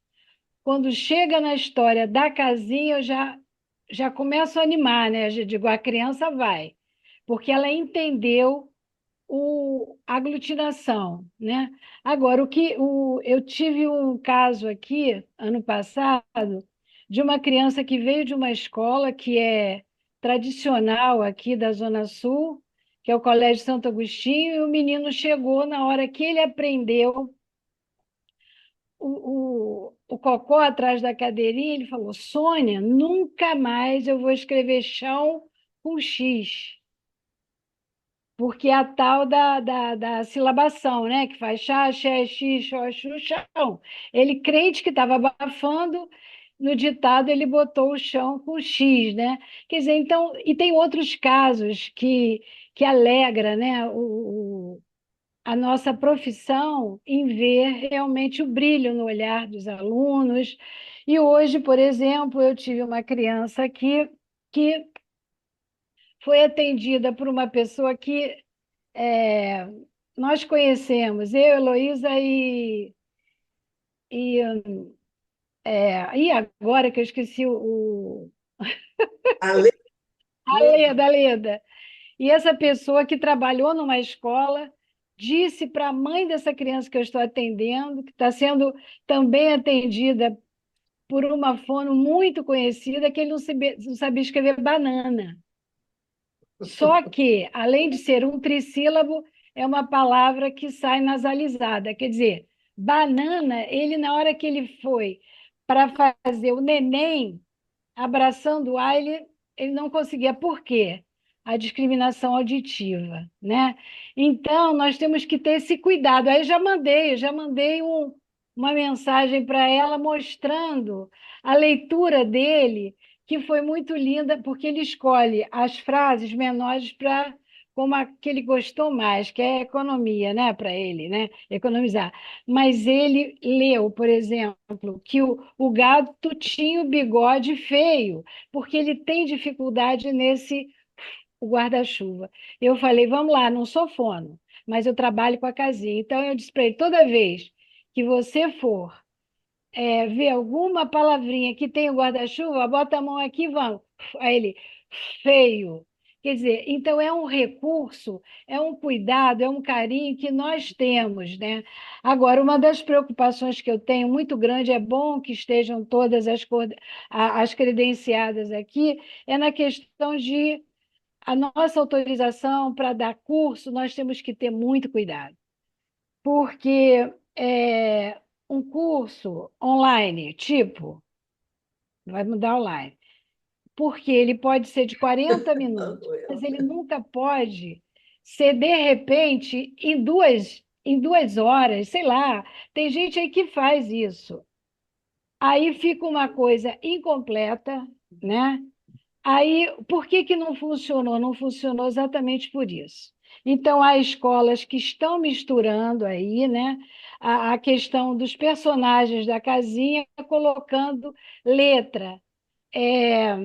quando chega na história da casinha, eu já começo a animar, né? Eu já digo, a criança vai, porque ela entendeu a aglutinação, né? Agora, eu tive um caso aqui, ano passado, de uma criança que veio de uma escola que é tradicional aqui da Zona Sul, que é o Colégio Santo Agostinho, e o menino chegou na hora que ele aprendeu o cocô atrás da cadeirinha, ele falou: Sônia, nunca mais eu vou escrever chão com X, porque é a tal da silabação, né? Que faz chá, xé, xi, xó, xu, chão. Ele crente que estava abafando, no ditado ele botou o chão com X, né? Quer dizer, então, e tem outros casos que alegra, né? A nossa profissão em ver realmente o brilho no olhar dos alunos. E hoje, por exemplo, eu tive uma criança aqui que foi atendida por uma pessoa que é, nós conhecemos, eu, Heloísa e, e agora que eu esqueci A lei a Leda. E essa pessoa que trabalhou numa escola disse para a mãe dessa criança que eu estou atendendo, que está sendo também atendida por uma fono muito conhecida, que ele não sabia escrever banana. Só que, além de ser um trissílabo, é uma palavra que sai nasalizada. Quer dizer, banana, ele, na hora que ele foi para fazer o neném, abraçando o A, ele não conseguia. Por quê? A discriminação auditiva, né? Então, nós temos que ter esse cuidado. Aí eu já mandei uma mensagem para ela mostrando a leitura dele, que foi muito linda, porque ele escolhe as frases menores para como a que ele gostou mais, que é economia, né, para ele, né, economizar. Mas ele leu, por exemplo, que o gato tinha o bigode feio, porque ele tem dificuldade nesse guarda-chuva. Eu falei, vamos lá, não sou fono, mas eu trabalho com a casinha. Então, eu disse para ele, toda vez que você for ver alguma palavrinha que tem o guarda-chuva, bota a mão aqui e vamos. Aí ele, feio. Quer dizer, então é um recurso, é um cuidado, é um carinho que nós temos, né? Agora, uma das preocupações que eu tenho muito grande, é bom que estejam todas as credenciadas aqui, é na questão de a nossa autorização para dar curso, nós temos que ter muito cuidado, porque um curso online, tipo, vai mudar online, porque ele pode ser de 40 minutos, mas ele nunca pode ser, de repente, em duas horas, sei lá. Tem gente aí que faz isso. Aí fica uma coisa incompleta, né? Aí, por que não funcionou? Não funcionou exatamente por isso. Então, há escolas que estão misturando aí, né, a questão dos personagens da casinha, colocando letra é,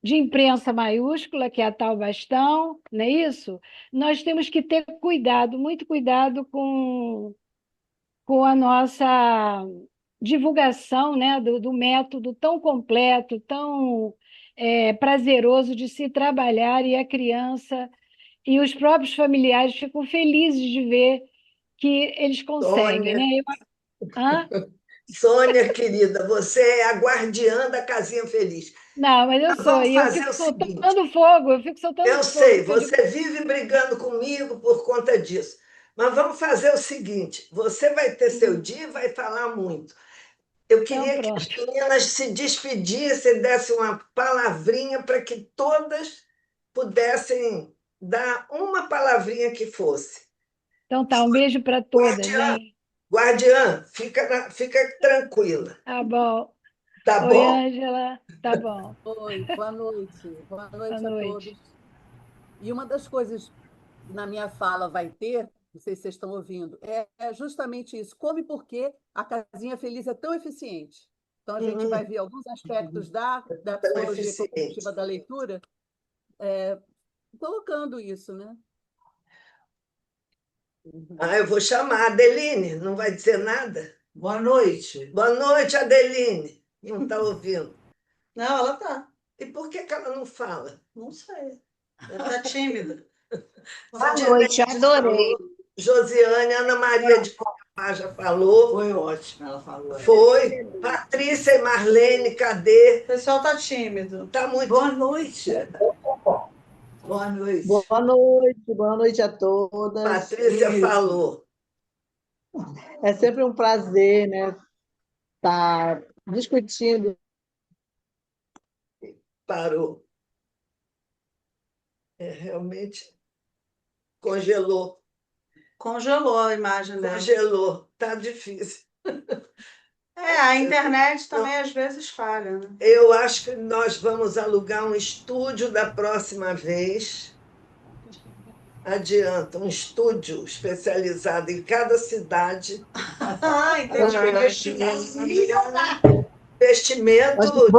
de imprensa maiúscula, que é a tal bastão, não é isso? Nós temos que ter cuidado, muito cuidado com a nossa divulgação, né, do método tão completo, tão prazeroso de se trabalhar, e a criança e os próprios familiares ficam felizes de ver que eles conseguem, Sônia, né? Hã? Sônia, querida, você é a guardiã da Casinha Feliz. Não, mas eu Nós sou, vamos e eu fazer fico o seguinte: soltando fogo, eu fico soltando eu fogo, sei, porque eu digo, você vive brigando comigo por conta disso, Mas vamos fazer o seguinte: você vai ter seu dia e vai falar muito. Eu queria que as meninas se despedissem, dessem uma palavrinha para que todas pudessem dar uma palavrinha que fosse. Então tá, um beijo para todas, hein? Guardiã, fica tranquila. Tá bom. Tá Oi, bom? Ângela. Tá bom. Oi, boa noite. Boa noite Boa a noite. todos. E uma das coisas que na minha fala vai ter, não sei se vocês estão ouvindo, é justamente isso. Como e por que a Casinha Feliz é tão eficiente. Então, a gente vai ver alguns aspectos da psicologia cognitiva da leitura colocando isso, né? Eu vou chamar a Adeline, não vai dizer nada? Boa noite. Boa noite, Adeline. Não está ouvindo. Não, ela tá. E por que ela não fala? Não sei. Ela tá tímida. Boa noite, adorei. Josiane, Ana Maria de Copá já falou. Foi ótimo, ela falou. Foi. Patrícia e Marlene, cadê? O pessoal tá tímido. Tá muito. Boa noite. Boa noite. Boa noite a todas. Patrícia falou. É sempre um prazer, né, estar discutindo. Parou. Realmente congelou. Congelou a imagem dela. Congelou. Tá difícil. A internet também às vezes falha, né? Eu acho que nós vamos alugar um estúdio da próxima vez. Adianta, um estúdio especializado em cada cidade. Entendi. Investimento.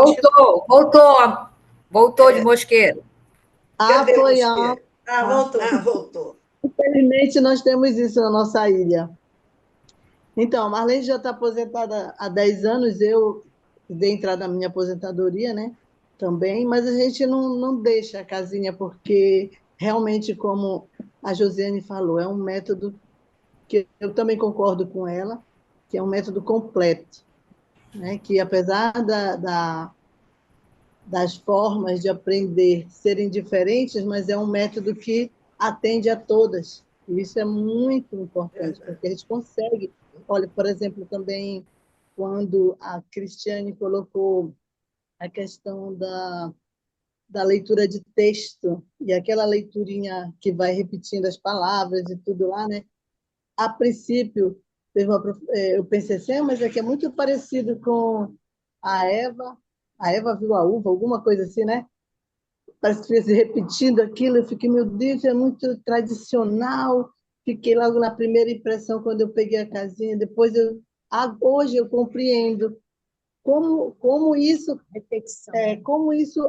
Voltou de Mosqueiro. Cadê foi Mosqueiro? Voltou. Voltou. Infelizmente, nós temos isso na nossa ilha. Então, a Marlene já está aposentada há 10 anos, eu dei entrada na minha aposentadoria, né? Também, mas a gente não deixa a casinha, porque realmente, como a Josiane falou, é um método que eu também concordo com ela, que é um método completo, né? Que apesar das formas de aprender serem diferentes, mas é um método que atende a todas. E isso é muito importante, porque a gente consegue. Olha, por exemplo, também quando a Cristiane colocou a questão da leitura de texto, e aquela leiturinha que vai repetindo as palavras e tudo lá, né? A princípio, eu pensei assim, mas é que é muito parecido com a Eva viu a uva, alguma coisa assim, né? Parece que se repetindo aquilo, eu fiquei, meu Deus, é muito tradicional. Fiquei logo na primeira impressão quando eu peguei a casinha, depois hoje eu compreendo como isso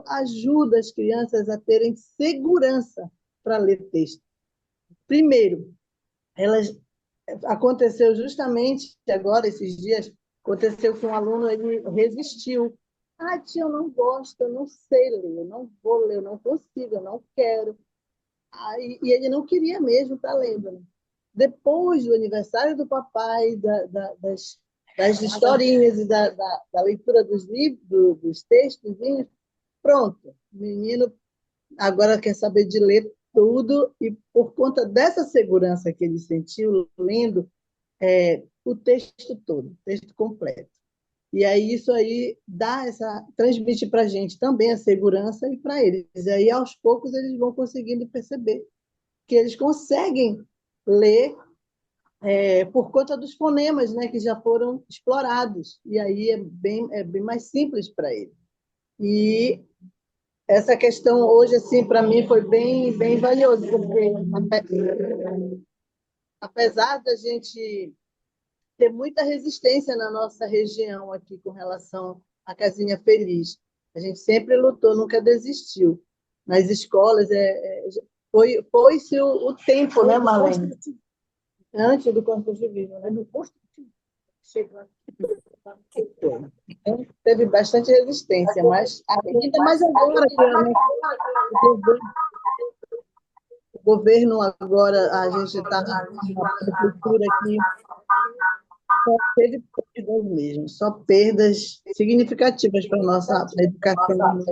ajuda as crianças a terem segurança para ler texto. Primeiro, aconteceu justamente agora, esses dias, aconteceu que um aluno ele resistiu. Tia, eu não gosto, eu não sei ler, eu não vou ler, eu não consigo, eu não quero. E ele não queria mesmo estar lendo. Né? Depois do aniversário do papai, das historinhas e da leitura dos livros, dos textos, pronto, o menino agora quer saber de ler tudo, e por conta dessa segurança que ele sentiu lendo o texto todo, o texto completo. E aí isso aí transmite para a gente também a segurança e para eles. E aí, aos poucos, eles vão conseguindo perceber que eles conseguem ler por conta dos fonemas, né, que já foram explorados. E aí é bem mais simples para eles. E essa questão hoje, assim, para mim, foi bem, bem valiosa, porque apesar da gente ter muita resistência na nossa região aqui com relação à Casinha Feliz. A gente sempre lutou, nunca desistiu. Nas escolas, foi-se o tempo, né, Marlene? Antes do construtivismo, né? Do construtivismo. Teve bastante resistência, mas ainda mais agora, o governo agora, a gente está na prefeitura aqui, só teve perdas mesmo, só perdas significativas para a nossa educação.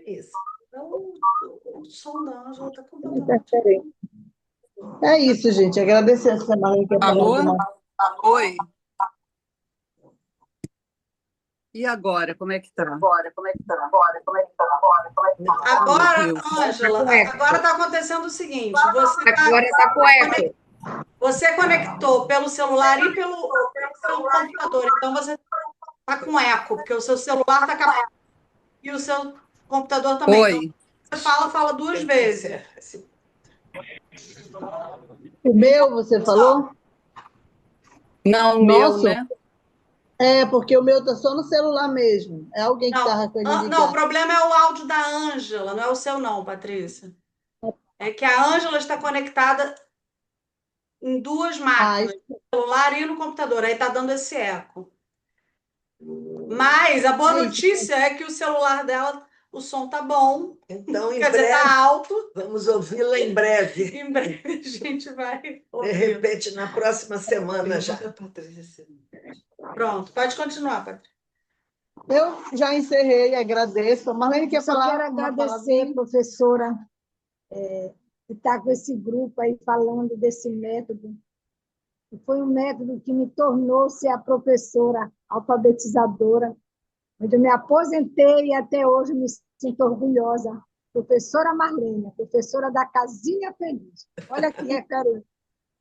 Isso. Então, O som da Ângela está Tá completamente... diferente. É isso, gente. Agradecendo se a Marlene quer falar Alô? alguma Oi. E agora, como é que está? Agora, Meu Deus. Ângela, agora está acontecendo o seguinte: Agora está com eco. você conectou pelo celular e pelo computador, então você está com eco, porque o seu celular está captando e o seu computador também. Então, Oi. você fala duas vezes. O meu, você falou? Não, o meu, Nosso? né? É, porque o meu está só no celular mesmo. É alguém que estava com ele Não, o ligado. problema é o áudio da Ângela, não é o seu não, Patrícia. É que a Ângela está conectada em duas máquinas, no celular e no computador, aí está dando esse eco. Mas a boa notícia é que o celular dela, o som tá bom. Então, em Quer dizer, breve, tá alto. vamos ouvi-la em breve. Em breve a gente vai De ouvir. repente, na próxima semana já. Pronto, pode continuar, Patrícia. Eu já encerrei, agradeço. A Marlene quer falar? Eu quero agradecer, professora, de estar com esse grupo aí falando desse método. Foi um método que me tornou ser a professora alfabetizadora, onde eu me aposentei e até hoje me sinto orgulhosa. Professora Marlene, professora da Casinha Feliz. Olha que referência.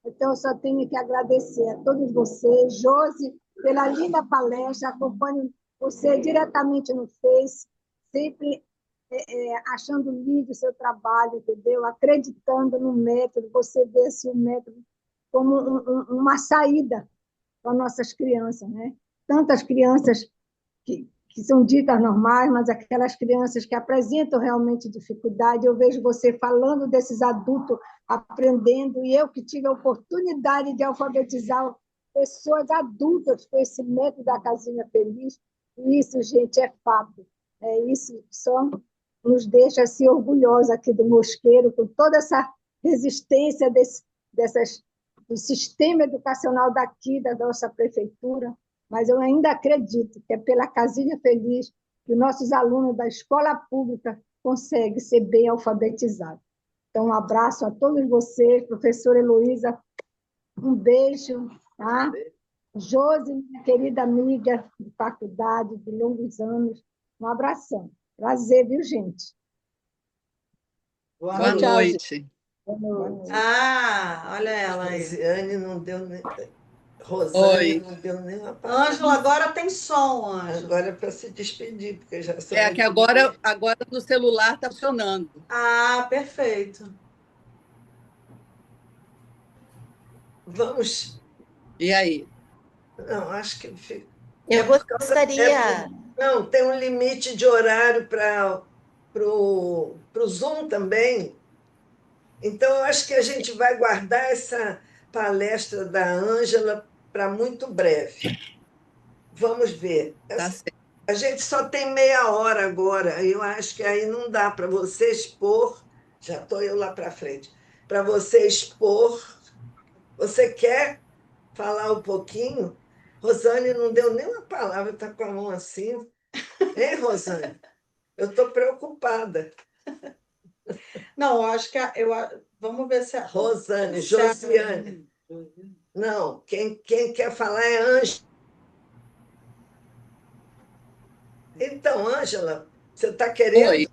Então, eu só tenho que agradecer a todos vocês, Josi, pela linda palestra, acompanho você diretamente no Face, sempre achando lindo o seu trabalho, entendeu? Acreditando no método, você vê assim, o método como uma saída para nossas crianças, né? Tantas crianças que são ditas normais, mas aquelas crianças que apresentam realmente dificuldade, eu vejo você falando desses adultos aprendendo, e eu que tive a oportunidade de alfabetizar pessoas adultas com esse método da Casinha Feliz, e isso, gente, é fato. Isso só nos deixa assim, orgulhosos aqui do Mosqueiro, com toda essa resistência do sistema educacional daqui, da nossa prefeitura, mas eu ainda acredito que é pela Casinha Feliz que nossos alunos da escola pública conseguem ser bem alfabetizados. Então, um abraço a todos vocês, professora Heloísa, um beijo, tá? Josi, minha querida amiga de faculdade, de longos anos, um abração. Prazer, viu, gente? Boa noite. Boa noite. Olha ela aí. Rosiane não deu nem... Rosane não deu nenhuma palavra. Ângela, agora tem som, Ângela. Agora é para se despedir, porque já são... É que agora no celular está funcionando. Perfeito. Vamos... E aí? Não, acho que... Eu gostaria... Não, tem um limite de horário para o Zoom também. Então, eu acho que a gente vai guardar essa palestra da Ângela para muito breve. Vamos ver. Tá certo. A gente só tem meia hora agora. Eu acho que aí não dá para você expor. Já estou eu lá para frente. Para você expor. Você quer falar um pouquinho? Rosane não deu nenhuma palavra, está com a mão assim. Hein, Rosane? Eu estou preocupada. Não, eu acho que vamos ver se a Rosane, Josiane. Não, quem quer falar é Ângela. Então, Ângela, você está querendo? Oi.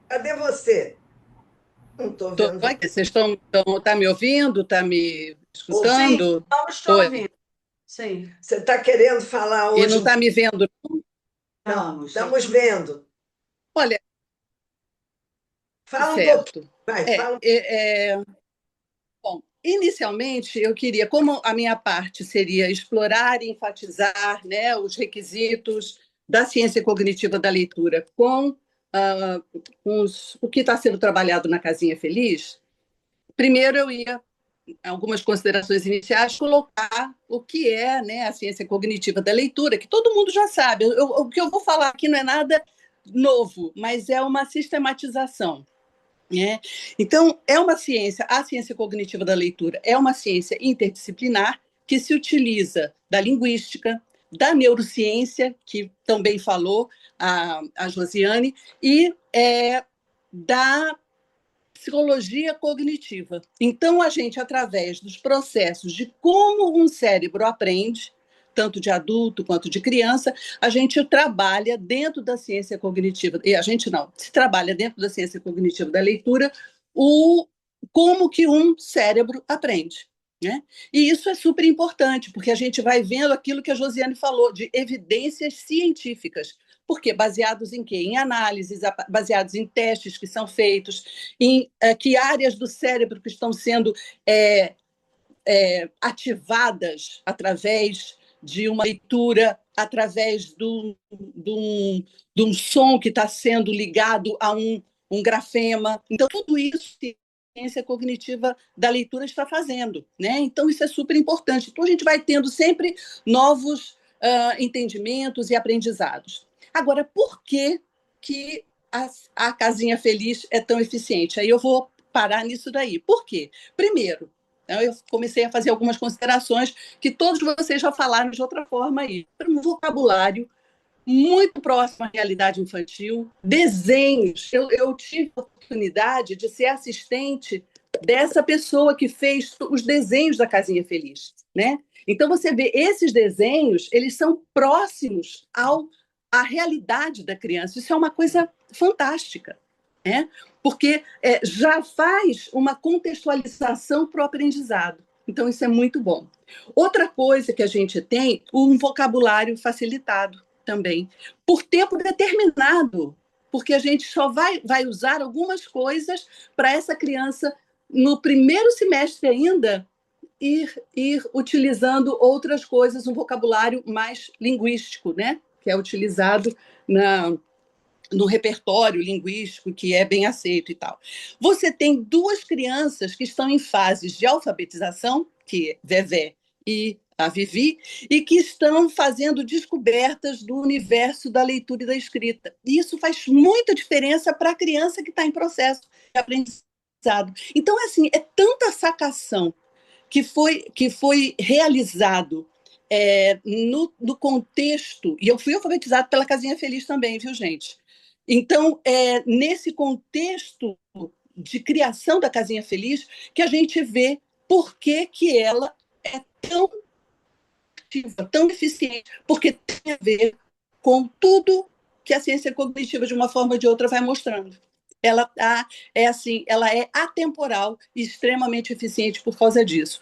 Cadê você? Não estou vendo. Vocês estão me ouvindo? Está me escutando? Sim, estamos te ouvindo. Sim. Você está querendo falar hoje? E não está me vendo? Não, estamos vendo. Olha, fala certo. Um pouquinho. Vai, fala. Bom, inicialmente eu queria, como a minha parte seria explorar e enfatizar, né, os requisitos da ciência cognitiva da leitura com o que está sendo trabalhado na Casinha Feliz, primeiro eu ia, algumas considerações iniciais, colocar o que é, né, a ciência cognitiva da leitura, que todo mundo já sabe. O que eu vou falar aqui não é nada novo, mas é uma sistematização. Então, é uma ciência, a ciência cognitiva da leitura é uma ciência interdisciplinar que se utiliza da linguística, da neurociência, que também falou a Josiane, e da psicologia cognitiva. Então, a gente, através dos processos de como um cérebro aprende, tanto de adulto quanto de criança, a gente trabalha dentro da ciência cognitiva, e a gente não, se trabalha dentro da ciência cognitiva da leitura, como que um cérebro aprende. Né? E isso é super importante, porque a gente vai vendo aquilo que a Josiane falou, de evidências científicas. Por quê? Baseados em quê? Em análises, baseados em testes que são feitos, em que áreas do cérebro que estão sendo ativadas através de uma leitura, através de um som que está sendo ligado a um grafema. Então, tudo isso a ciência cognitiva da leitura está fazendo. Né? Então, isso é super importante. Então, a gente vai tendo sempre novos entendimentos e aprendizados. Agora, por que a Casinha Feliz é tão eficiente? Aí eu vou parar nisso daí. Por quê? Primeiro, eu comecei a fazer algumas considerações que todos vocês já falaram de outra forma aí. Um vocabulário muito próximo à realidade infantil, desenhos. Eu tive a oportunidade de ser assistente dessa pessoa que fez os desenhos da Casinha Feliz. Né? Então, você vê, esses desenhos, eles são próximos à realidade da criança. Isso é uma coisa fantástica. Né? Porque já faz uma contextualização para o aprendizado. Então, isso é muito bom. Outra coisa que a gente tem, um vocabulário facilitado também, por tempo determinado, porque a gente só vai usar algumas coisas para essa criança, no primeiro semestre ainda, ir utilizando outras coisas, um vocabulário mais linguístico, né? Que é utilizado no repertório linguístico, que é bem aceito e tal. Você tem duas crianças que estão em fases de alfabetização, que é Vevé e a Vivi, e que estão fazendo descobertas do universo da leitura e da escrita. E isso faz muita diferença para a criança que está em processo de aprendizado. Então, assim, é tanta sacação que foi realizado no contexto, e eu fui alfabetizada pela Casinha Feliz também, viu, gente? Então, nesse contexto de criação da Casinha Feliz, que a gente vê por que ela é tão ativa, tão eficiente, porque tem a ver com tudo que a ciência cognitiva, de uma forma ou de outra, vai mostrando. Ela é atemporal e extremamente eficiente por causa disso.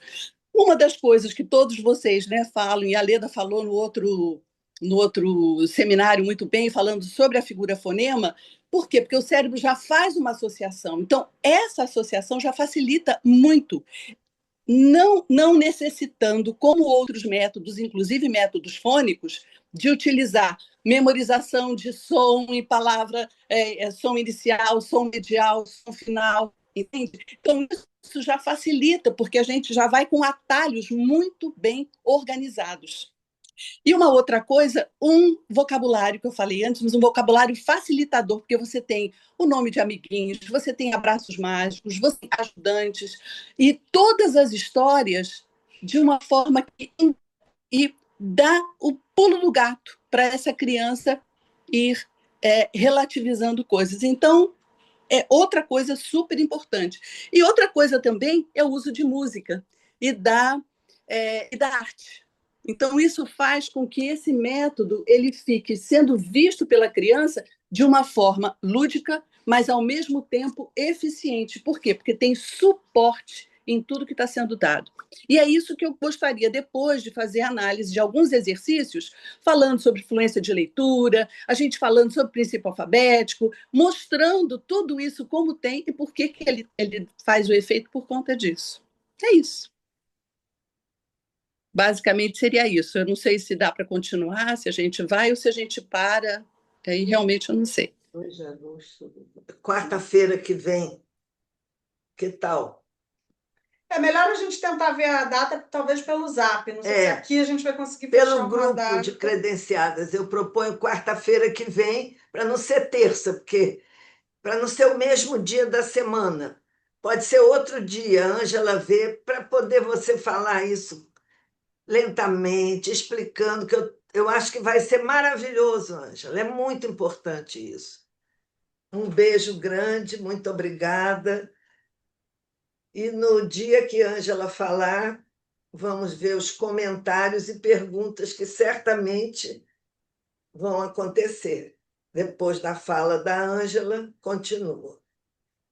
Uma das coisas que todos vocês, né, falam, e a Leda falou no outro seminário muito bem, falando sobre a figura fonema. Por quê? Porque o cérebro já faz uma associação. Então, essa associação já facilita muito, não necessitando, como outros métodos, inclusive métodos fônicos, de utilizar memorização de som em palavra, som inicial, som medial, som final, entende? Então, isso já facilita, porque a gente já vai com atalhos muito bem organizados. E uma outra coisa, um vocabulário que eu falei antes, mas um vocabulário facilitador, porque você tem o nome de amiguinhos, você tem abraços mágicos, você tem ajudantes, e todas as histórias de uma forma que dá o pulo do gato para essa criança ir relativizando coisas. Então, é outra coisa super importante. E outra coisa também é o uso de música e da arte. Então, isso faz com que esse método ele fique sendo visto pela criança de uma forma lúdica, mas, ao mesmo tempo, eficiente. Por quê? Porque tem suporte em tudo que está sendo dado. E é isso que eu gostaria, depois de fazer análise de alguns exercícios, falando sobre fluência de leitura, a gente falando sobre princípio alfabético, mostrando tudo isso como tem e por que ele faz o efeito por conta disso. É isso. Basicamente seria isso. Eu não sei se dá para continuar, se a gente vai ou se a gente para. Aí realmente eu não sei. 2 de agosto. Quarta-feira que vem. Que tal? É melhor a gente tentar ver a data, talvez pelo Zap. Não sei se aqui a gente vai conseguir fechar Pelo uma grupo data. de credenciadas. Eu proponho quarta-feira que vem, para não ser terça, porque para não ser o mesmo dia da semana. Pode ser outro dia, a Ângela vê, para poder você falar isso lentamente, explicando, que eu acho que vai ser maravilhoso, Ângela. É muito importante isso. Um beijo grande, muito obrigada. E no dia que a Ângela falar, vamos ver os comentários e perguntas que certamente vão acontecer. Depois da fala da Ângela, continua.